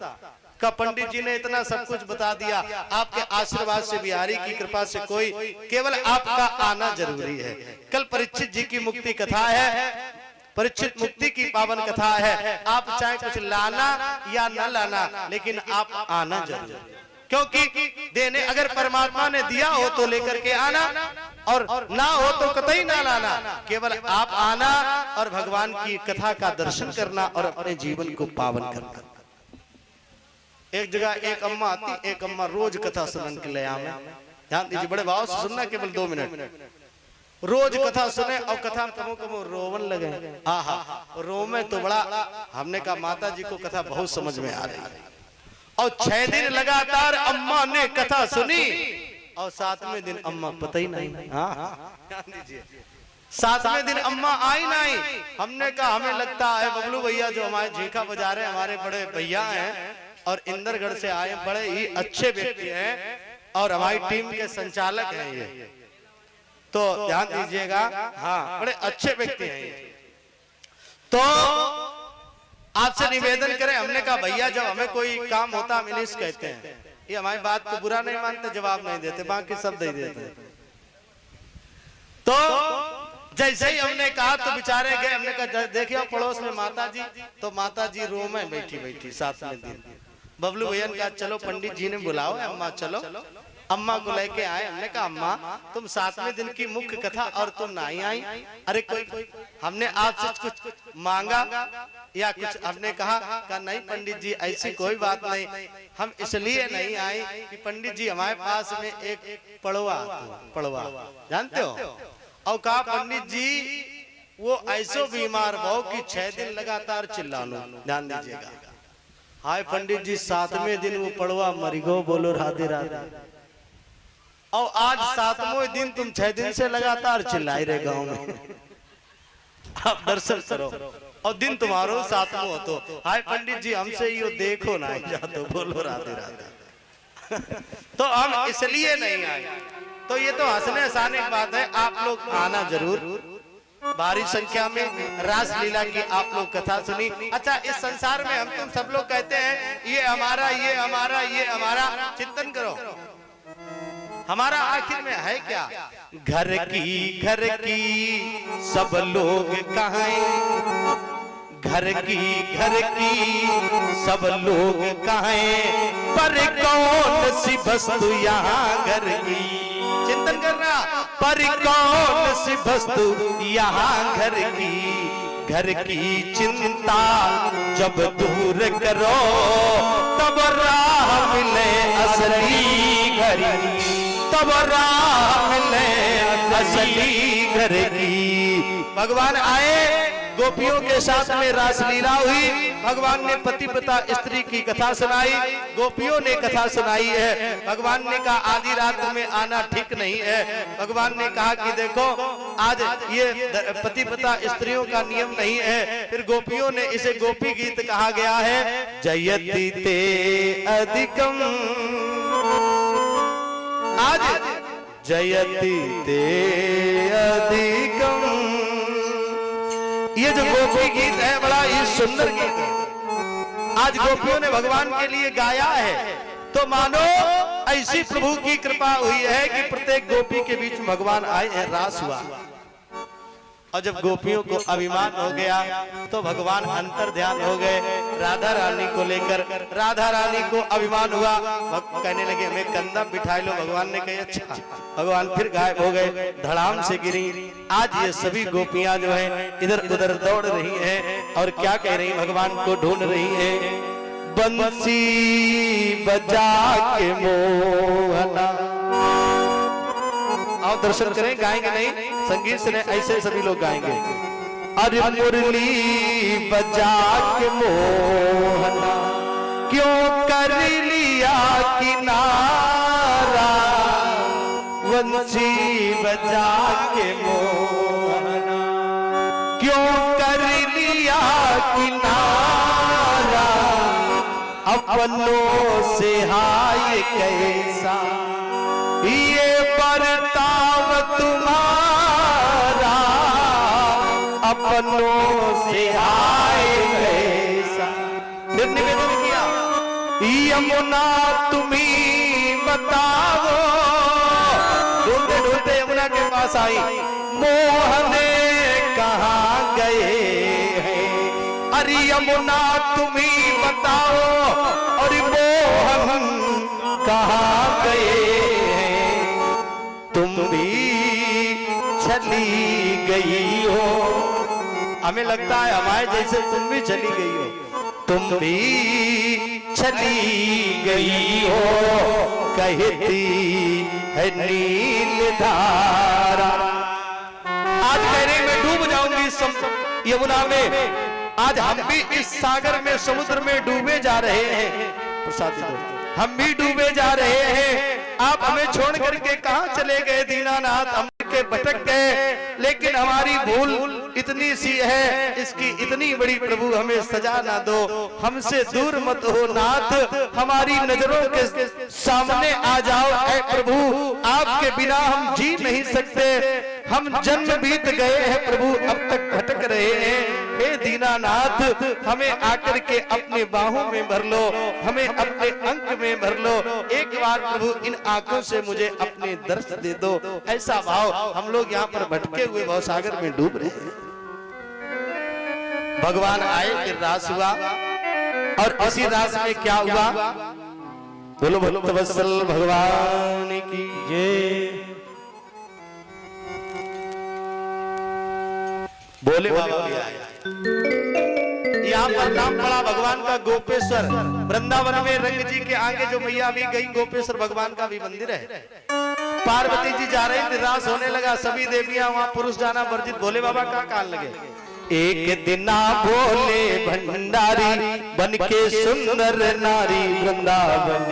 का। पंडित जी ने इतना सब कुछ बता दिया, आपके आशीर्वाद से, बिहारी की कृपा से, कोई, केवल आपका आना जरूरी है। कल परीक्षित जी की मुक्ति कथा है, परीक्षित मुक्ति की पावन कथा है। आप चाहे कुछ लाना या न लाना, लेकिन आप आना जरूर, क्योंकि देने, अगर परमात्मा ने दिया हो तो लेकर के आना, और ना हो तो कतई ना लाना। केवल आप आना और भगवान की कथा का दर्शन करना और अपने जीवन को पावन करना। एक जगह एक अम्मा आती, एक अम्मा रोज कथा सुनने के लिए आवे। ध्यान दीजिए, बड़े भाव से सुनना, केवल 2 मिनट। रोज कथा सुने और कथा कमो कमो रोवन लगे। आहा, रोवे तो बड़ा। हमने कहा माता जी को कथा बहुत समझ में आ रही है। और 6 दिन लगातार अम्मा ने कथा सुनी, और 7वें दिन अम्मा पता ही नहीं। ध्यान दीजिए, 7वें दिन अम्मा आई नहीं। हमने कहा हमें लगता है बबलू भैया जो हमारे झींका बजा रहे, हमारे बड़े भैया हैं और इंदरगढ़ से आए, बड़े ही अच्छे व्यक्ति हैं और हमारी टीम के संचालक हैं ये, तो ध्यान दीजिएगा। हाँ, बड़े अच्छे व्यक्ति हैं ये। तो आपसे निवेदन करें, हमने कहा भैया जब हमें कोई काम होता हम इनिस कहते हैं, ये हमारी बात को बुरा नहीं मानते, जवाब नहीं देते, बाकी सब दे देते हैं। तो जैसे ही हमने कहा तो बेचारे गए। हमने कहा देखिए पड़ोस में माता जी, तो माता जी रूम में बैठी बैठी 7वें दिन। बबलू भैया ने कहा चलो पंडित जी ने बुलाओ, अम्मा चलो। अम्मा को लेके आए। हमने कहा अम्मा तुम 7वें दिन की मुख्य कथा और तुम नहीं आई। अरे कोई हमने आपसे कुछ मांगा या कुछ? हमने कहा नहीं पंडित जी ऐसी कोई बात नहीं, हम इसलिए नहीं आए कि पंडित जी हमारे पास में एक पड़वा जानते हो, और कहा पंडित जी वो ऐसो बीमार भाव कि 6 दिन लगातार चिल्लानो। ध्यान दीजिएगा। हाय पंडित जी 7वें दिन वो पड़वा मरी गो, बोलो राधे राधे। और आज 7वें दिन तुम 6 दिन से लगातार चिल्लाई रहे गांव में। आप दर्शन करो और दिन तुम्हारो 7वां हो तो हाय पंडित जी हमसे यो देखो ना जातो, बोलो राधे राधे। तो हम इसलिए नहीं आए। तो ये तो हंसने हंसाने की बात है, आप लोग आना जरूर। भारी संख्या में रास लीला की आप लोग कथा सुनी। अच्छा, इस संसार में हम तुम सब लोग कहते हैं ये हमारा, ये हमारा, ये हमारा। चिंतन करो हमारा आखिर में है क्या? घर की सब लोग कहें, घर की सब लोग कहें, पर कौन सी वस्तु यहाँ घर की। चिंतन करना, पर कौन सी वस्तु यहाँ घर की चिंता जब दूर करो तब राह मिले असली घर की, तब राह मिले असली घर की। भगवान आए, गोपियों के साथ में रासलीला हुई, भगवान ने पति पिता स्त्री की कथा सुनाई, गोपियों ने कथा सुनाई है। भगवान ने कहा आधी रात में आना ठीक नहीं है। भगवान ने कहा कि देखो आज ये पति पिता स्त्रियों का नियम नहीं है। फिर गोपियों ने इसे गोपी गीत कहा गया है। जयति ते अधिकम, आज जयति ते अधिकम। ये जो गोपी गीत है बड़ा ही सुंदर गीत है। आज गोपियों ने भगवान के लिए गाया है तो मानो ऐसी प्रभु की कृपा हुई है कि प्रत्येक गोपी के बीच भगवान आए हैं, रास हुआ। और जब गोपियों को अभिमान हो गया तो भगवान अंतर ध्यान हो गए राधा रानी को लेकर। राधा रानी को अभिमान हुआ, कहने लगे हमें कंधा बिठा लो। भगवान ने कहा अच्छा। भगवान फिर गायब हो गए, धड़ाम से गिरी। आज ये सभी गोपियां जो हैं इधर उधर दौड़ रही हैं और क्या कह रही, भगवान को ढूंढ रही हैं। बंसी बजा के मोहना, आओ दर्शन करें, गाएंगे नहीं, संगीत से ऐसे सभी लोग गाएंगे। अरे मुरली बजा के मोहना क्यों कर लिया किनारा, बंसी बजा के मोहना क्यों कर लिया किनारा, अपनों से हाय कैसा ये बर्ताव तुम्हारा, अपनों से हाय कैसा। फिर निवेदन किया, यमुना तुम्ही बताओ। ढूंढते ढूंढते यमुना के पास आई, मोहने कहाँ गए हैं। अरे यमुना तुम्ही बताओ, और मोहन कहाँ गए हैं। तुम भी चली गई हो, हमें लगता है हमारे जैसे तुम भी चली गई हो। तुम भी चली गई हो कहती है नील धारा। आज कह रही मैं डूब जाऊंगी यमुना में। आज हम भी इस सागर में, समुद्र में डूबे जा रहे हैं। प्रसाद हम भी डूबे जा रहे हैं। आप हमें छोड़ करके कहां चले गए दीनानाथ, हम के भटक गए। लेकिन हमारी भूल इतनी सी है, इसकी इतनी बड़ी प्रभु हमें सजा ना दो। हमसे दूर मत हो नाथ, हमारी नजरों के सामने आ जाओ ऐ प्रभु। आपके बिना हम जी नहीं सकते। हम जन्म बीत गए हैं प्रभु, अब तक भटक रहे हैं। हे दीनानाथ, हमें आकर के अपने बाहों में भर लो, हमें अपने अंक में भर लो। एक बार प्रभु इन आंखों से मुझे अपने दर्श दे दो। ऐसा भाव, हम लोग यहाँ पर भटके हुए भवसागर में डूब रहे हैं। भगवान आए, फिर रास हुआ, और इसी रास में क्या हुआ? बोलो भक्तवत्सल भगवान की जय। बोले बाबा यहाँ पर नाम पड़ा भगवान का गोपेश्वर। वृंदावन में रंग जी के आगे जो मैया भी गई, गोपेश्वर भगवान का भी मंदिर है। पार्वती जी जा रही थी, रास होने लगा, सभी देवियां वहां, पुरुष जाना वर्जित। भोले बाबा का कान लगे। एक दिना भोले भंडारी बन के सुंदर नारी वृंदावन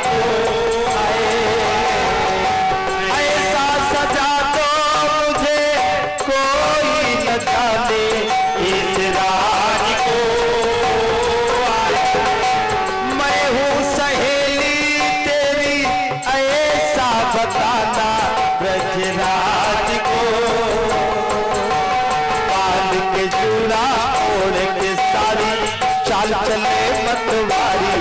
को आए, ऐसा सजा तो मुझे कोई न जाने इस राज को आए। मैं हूँ सहेली तेरी ऐसा बताना ब्रजराज को, बाल के जूड़ा ओढ़ के साड़ी चाल चले मतवारी।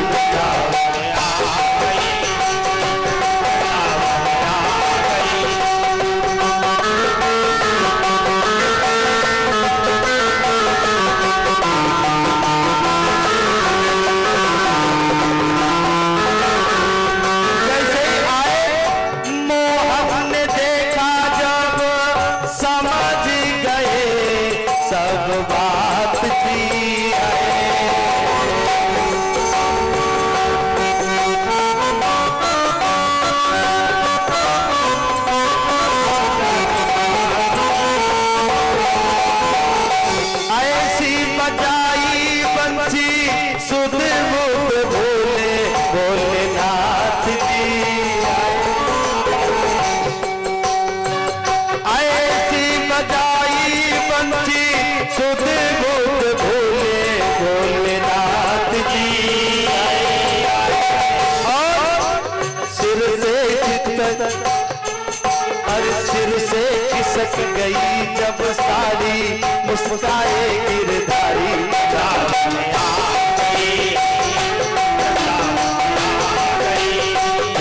गई जब साड़ी मुस्काए गिरधारी,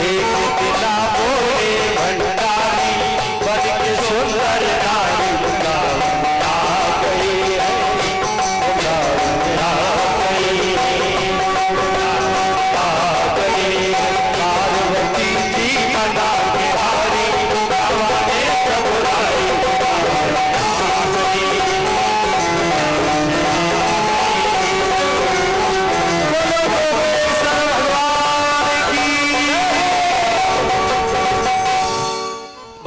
एक दिला बोले भंडारी बन के सुंदर नारी आ गई पार्वती जी मना के हारी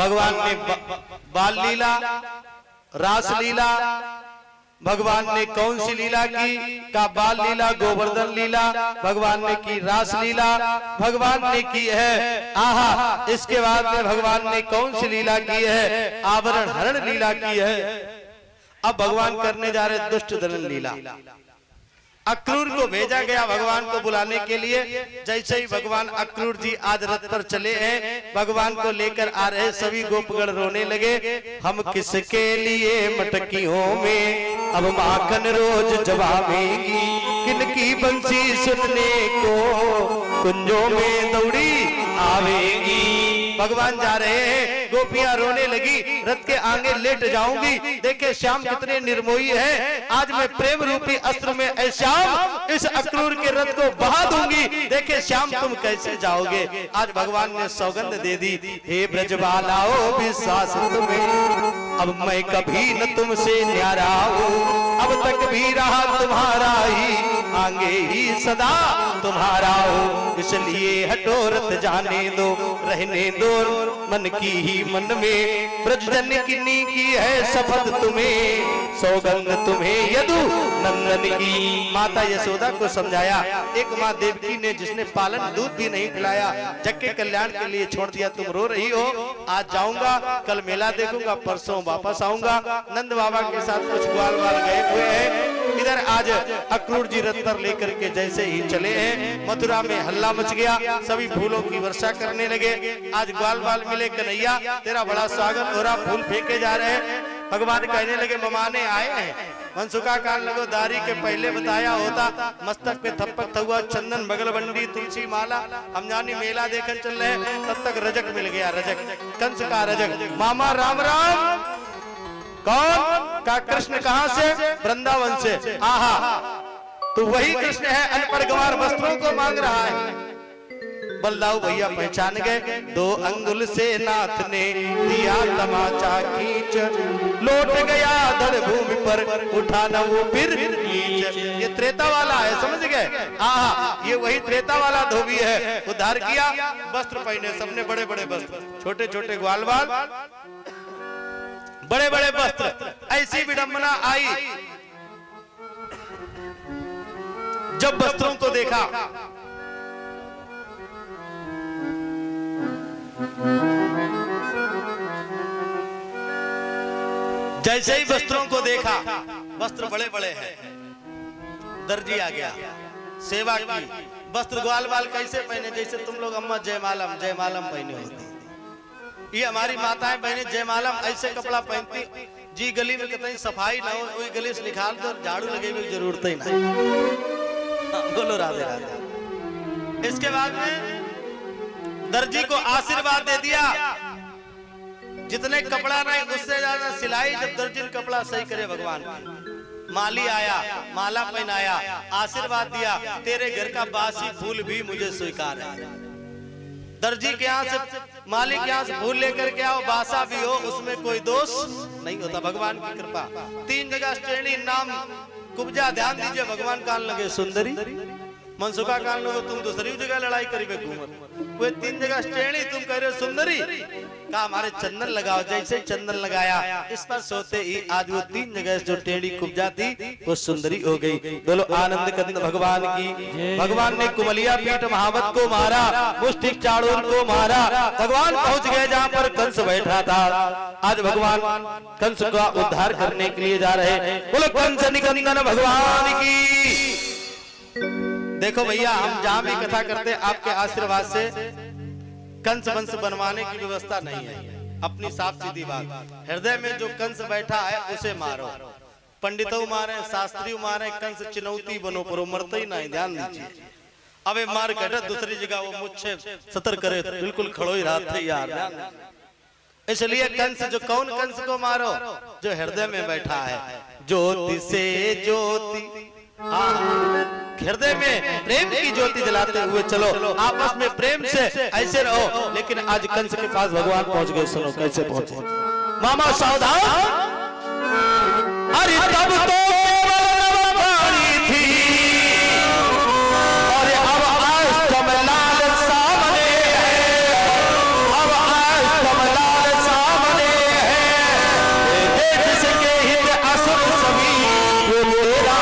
भगवान ने बाल लीला, रास लीला, भगवान ने कौन सी लीला की का बाल लीला, गोवर्धन लीला भगवान ने की, रास लीला भगवान ने की है। आहा, इसके बाद में भगवान ने कौन सी लीला की है, आवरण हरण लीला की है। अब भगवान करने जा रहे दुष्ट दलन लीला। अक्रूर को भेजा गया भगवान को बुलाने के लिए। जैसे ही भगवान अक्रूर जी आज रथ पर चले हैं, भगवान को लेकर आ रहे, सभी गोपगण रोने लगे। हम किसके लिए मटकियों में अब माखन रोज जवाबेगी, किनकी बंसी सुनने को कुंजों में दौड़ी आवेगी। भगवान जा रहे हैं, गोपियां रोने लगी, रथ के आगे लेट जाऊंगी। देखे श्याम कितने निर्मोही है, आज मैं प्रेम रूपी अस्त्र में ऐ श्याम इस अक्रूर के रथ को बहा दूंगी। देखे श्याम तुम कैसे जाओगे। आज भगवान ने सौगंध दे दी, हे ब्रजबालाओ विश्वास तुम्हें, अब मैं कभी न तुमसे न्यारा हूं, अब तक भी रहा तुम्हारा ही, आगे ही सदा तुम्हारा हो। इसलिए हटो रथ जाने दो, रहने दो मन की ही मन में, ब्रजजन किन्नी की है शपथ तुम्हें, सौगंध तुम्हें यदु नंदन की। माता यशोदा को समझाया, एक माँ देवकी ने जिसने पालन दूध भी नहीं खिलाया, जग के कल्याण के लिए छोड़ दिया, तुम रो रही हो। आज जाऊंगा, कल मेला देखूंगा, परसों वापस आऊंगा। नंद बाबा के साथ कुछ ग्वाल वाल गए हुए हैं। इधर आज अक्रूर जी रथ पर लेकर के जैसे ही चले हैं, मथुरा में हल्ला मच गया, सभी फूलों की वर्षा करने लगे। आज ग्वाल बाल मिले, कन्हैया तेरा बड़ा स्वागत हो रहा, फूल फेंके जा रहे हैं। भगवान कहने लगे ममाने आए हैं, मनसुखा कान लगो दारी के पहले बताया होता, मस्तक पे थप्पक हुआ चंदन बगल बंडी तुलसी माला, हम जानी मेला देखकर चल रहे, तब तक रजक मिल गया, रजक कंस का रजक। मामा राम राम, कौन का कृष्ण कहां से, वृंदावन से। आहा, तो वही कृष्ण है, अनपढ़ गंवार वस्त्रों को मांग रहा है। बलदाऊ भैया पहचान गए, 2 अंगुल से नाथ ने दिया तमाचा खींच, लौट गया धड़ भूमि पर उठा न वो फिर नीच। ये त्रेता वाला है, समझ गए। आहा, ये वही त्रेता वाला धोबी है। उद्धार किया, वस्त्र पहने, सबने बड़े बड़े वस्त्र, छोटे छोटे ग्वाल बाल, बड़े बड़े वस्त्र। ऐसी विडंबना आई, जब वस्त्रों को देखा जैसे ही वस्त्रों को देखा, वस्त्र बड़े बड़े हैं, दर्जी आ गया, सेवा की, वस्त्र ग्वाल बाल कैसे पहने, जैसे तुम लोग अम्मा जयमालम जयमालम पहने होती, ये हमारी माताएं बहनें जयमालम ऐसे कपड़ा पहनती जी, गली में कतई सफाई ना हो, वही गली से निकाल दो, झाड़ू लगे की जरूरत ही नहीं। बोलो राधे राधे। इसके बाद में दर्जी को आशीर्वाद दे दिया, जितने कपड़ा नहीं उससे ज्यादा सिलाई, जब दर्जी कपड़ा सही करे भगवान की। माली आया, माला पहनाया, आशीर्वाद दिया, तेरे घर का बासी फूल भी मुझे स्वीकार है। दर्जी के यहाँ से, मालिक के यहाँ से फूल लेकर के आओ, बासा भी हो, उसमें कोई दोष नहीं होता, भगवान की कृपा। 3 जगह श्रेणी नाम कुब्जा, ध्यान दीजिए, भगवान कान लगे सुंदरी, मनसुखा कान लोगे तुम दूसरी जगह लड़ाई करीबे घूमर, वे 3 जगह श्रेणी तुम कह रहे हो सुंदरी, कहा हमारे चंदन लगाओ, जैसे चंदन लगाया इस पर सोते ही आज वो 3 जगह जो टेढ़ी कुब्जा थी वो सुंदरी हो गई। बोलो आनंद कंद भगवान की। भगवान ने कुमलिया पीठ महावत को मारा, मुष्टिक चाड़ूर को मारा, भगवान पहुंच गए जहां पर कंस बैठा था। आज भगवान कंस का उद्धार करने के लिए जा रहे। बोलो कंस निकंदन भगवान की। देखो भैया, हम जहां भी कथा करते आपके आशीर्वाद से कंस वंश बनवाने की व्यवस्था नहीं है, अपनी साफ सीधी बात। हृदय में जो कंस बैठा है उसे मारो, पंडितों मारे, शास्त्री मारे, कंस चुनौती बनो पर मरते ही नहीं, ध्यान दीजिए। अबे मार कर दूसरी जगह वो मुझसे सतर करे, बिल्कुल खड़ो ही रहा थे यार। इसलिए कंस, जो कौन कंस को मारो, जो हृदय में बैठा है, ज्योति से ज्योति, हृदय में प्रेम की ज्योति जलाते हुए चलो, आपस में प्रेम से ऐसे रहो। लेकिन आज कंस के पास भगवान पहुंच गए, सुनो कैसे पहुंचे। मामा सावधान, अरे तब तो थी और अब अष्टम लाल सामने है, अब अष्टम लाल सामने है, जिसके हित असुर सभी वो तेरा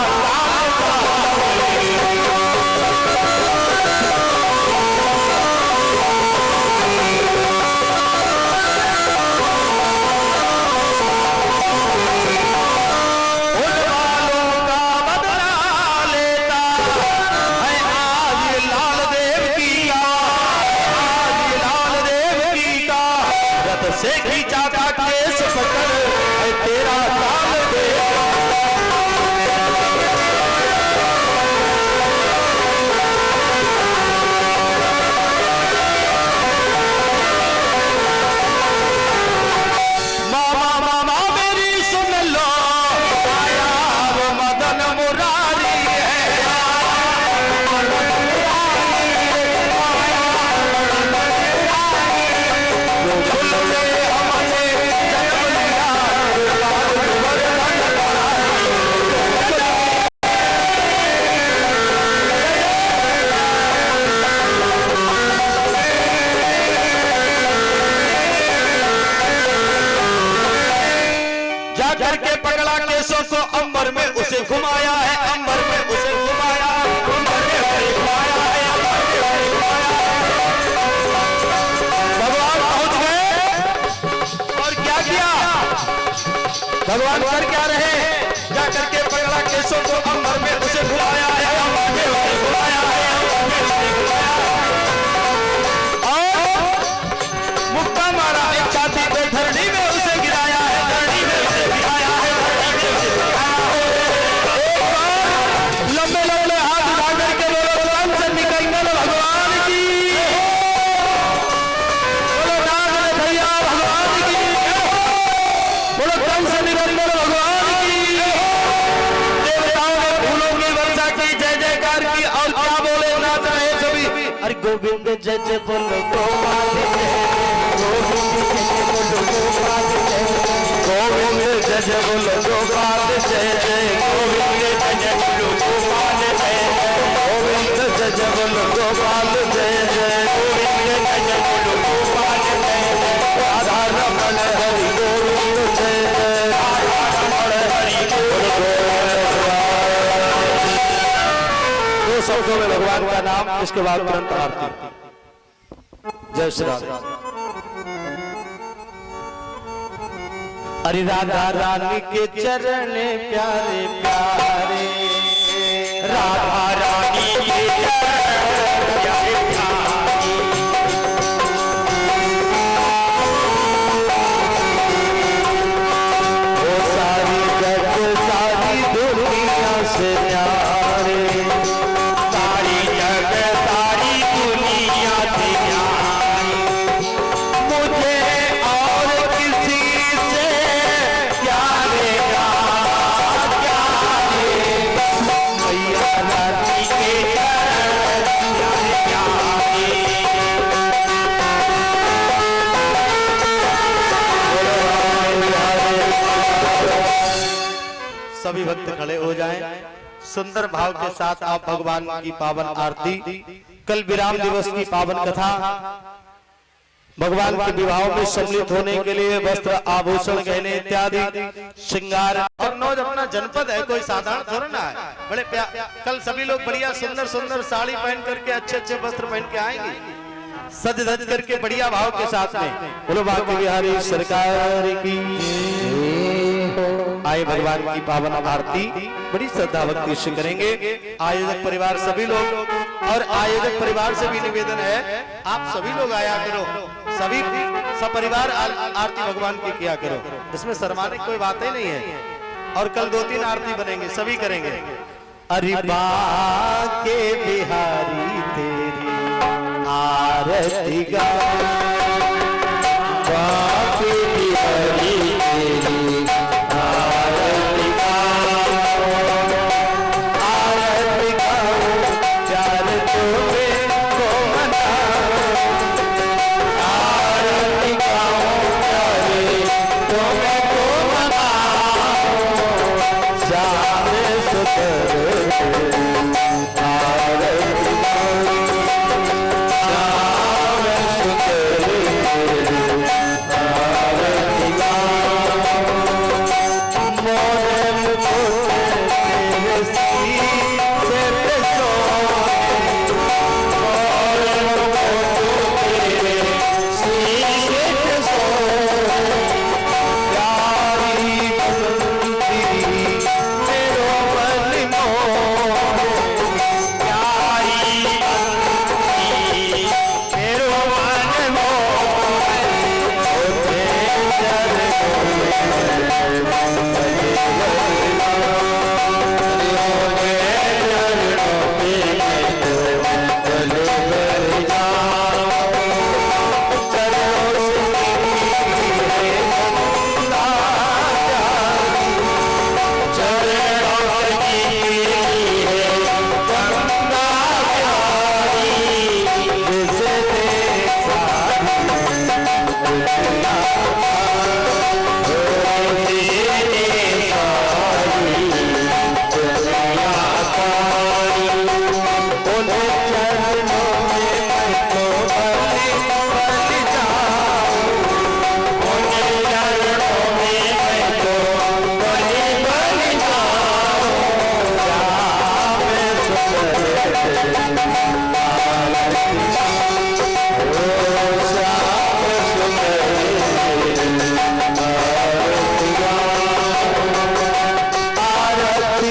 से खींचा था केस पकड़ तेरा लाल दे। मामा मामा मेरी सुन लो, आया वो मदन मुरारी है, करके पकड़ा केसों को, अंबर में उसे घुमाया है, अंबर में उसे घुमाया, अंबर में उसे घुमाया है, भगवान पहुंच गए। और क्या किया भगवान, कर क्या रहे, जा करके पकड़ा केसों को, अंबर में उसे घुमाया है, अंबर में उसे घुमाया है, अंबर में उसे घुमाया है, और मुक्का मारा, एक छाती पे धरनी में उसे गिराया है, धरनी में उसे गिराया है, धरनी में उसे गिराया है। एक बार लंबे लंबे हाथ उठा करके बोलो कंस निकंदन भगवान की, बोलो नाग भैया भगवान की, बोलो कंस निकंदन भगवान की। देवताओं ने फूलों की वर्षा की, जय जयकार की, और क्या बोले, नाच रहे सभी। अरे गोविंद जय जय बोलो गोपाल जय, गोविंद जय जय बोलो गोपाल जय जय, गोविंद जय जय बोलो गोपाल जय जय, गोविंद जय जय बोलो गोपाल जय जय, गोविंद जय जय बोलो गोपाल जय जय, राधा रमण हरि गोविंद जय जय, राधा रमण हरि गोविंद। दो शब्दों में भगवान का नाम, इसके बाद तुरंत आरती। जय श्री राम। अरे राधा रानी के चरण प्यारे प्यारे, राधा रानी के चरण प्यारे प्यारे, वो सारी जग सारी दुनिया से न्यारे, सारी जग सारी दुनिया से न्यारे, मुझे और किसी से क्या लेगा क्या लेगा, मैया रानी के चरण प्यारे प्यारे, सभी भक्त खड़े हो जाएं। सुंदर भाव के साथ आप भगवान की पावन आरती, कल विराम दिवस की पावन कथा, भगवान के विवाहों में सम्मिलित होने के लिए वस्त्र आभूषण गहने इत्यादि श्रृंगार। और नौज अपना जनपद है, कोई साधारण थोड़ा ना है, बड़े कल सभी लोग बढ़िया सुंदर सुंदर साड़ी पहन करके अच्छे अच्छे वस्त्र पहन के आएंगे, सज धज करके बढ़िया भाव के साथ में। बोलो बांके बिहारी सरकार की। आए भगवान की पावन आरती बड़ी श्रद्धा भक्ति से करेंगे। आयोजक परिवार सभी लोग, और आयोजक परिवार से भी निवेदन है आप सभी लोग आया करो, सभी सपरिवार आरती भगवान की किया करो, इसमें शर्माने की कोई बात ही नहीं है। और कल 2-3 आरती बनेंगे, सभी करेंगे। अरे बांके बिहारी तेरी आरती गा, बांके बिहारी तेरी आरती गाओ, आरती गाओ प्यार तुमको मनाओ, आरती गाओ प्यारे तुमको मनाओ, श्याम सुंदर आरती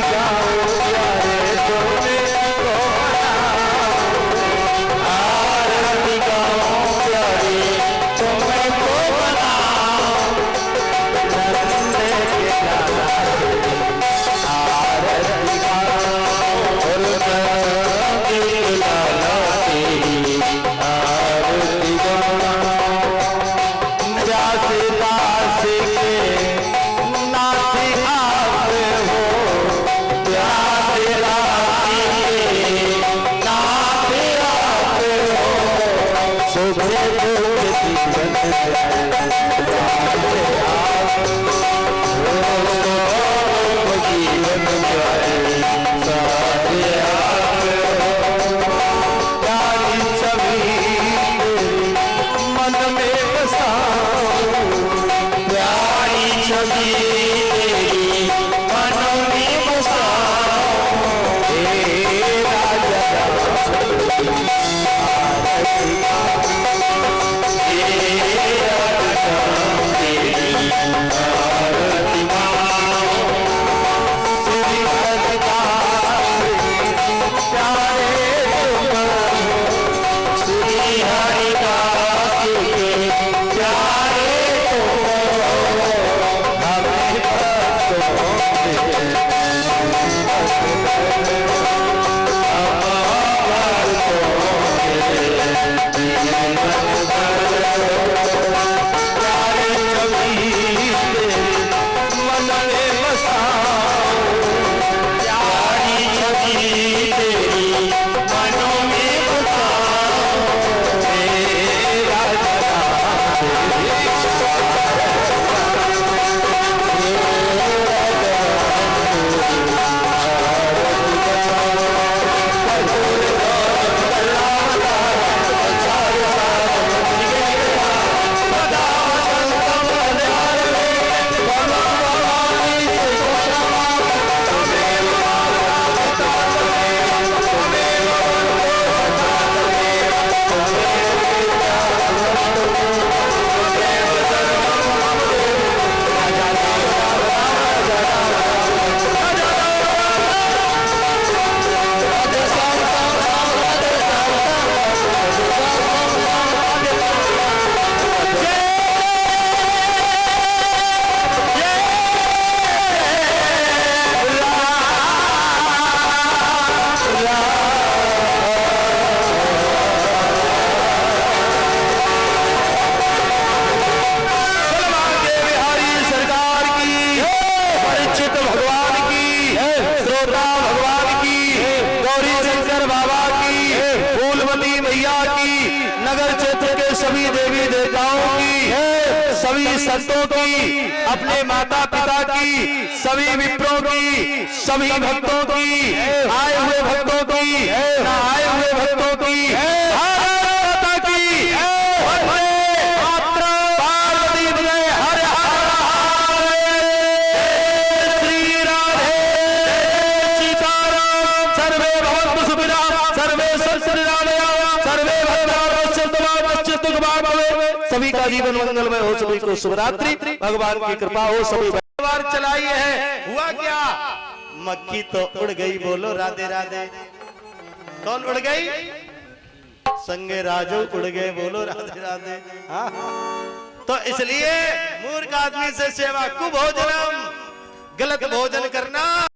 गाओ, सभी देवी देवताओं की, सभी संतों की, अपने माता पिता की, सभी विप्रों की, सभी भक्तों की, आए हुए भक्तों की, न आए हुए भक्तों की, भारत माता की, वंदे मातरम, पार्वती विजय, हर हर श्री राधे सीताराम, सर्वे भवन्तु सुखिनः, सर्वे सन्तु निरामयाः, सर्वे भद्राणि पश्यन्तु मा कश्चित् सभी का जीवन मंगलमय हो, सभी को शुभरात्रि, भगवान की कृपा हो, सभी बार चलाई है। हुआ क्या? मक्खी तो उड़ गई, बोलो राधे राधे। कौन उड़ गई? संगे राजू उड़ गए, बोलो राधे राधे। हाँ? तो इसलिए मूर्ख आदमी से सेवा कुभोजनम, गलत भोजन करना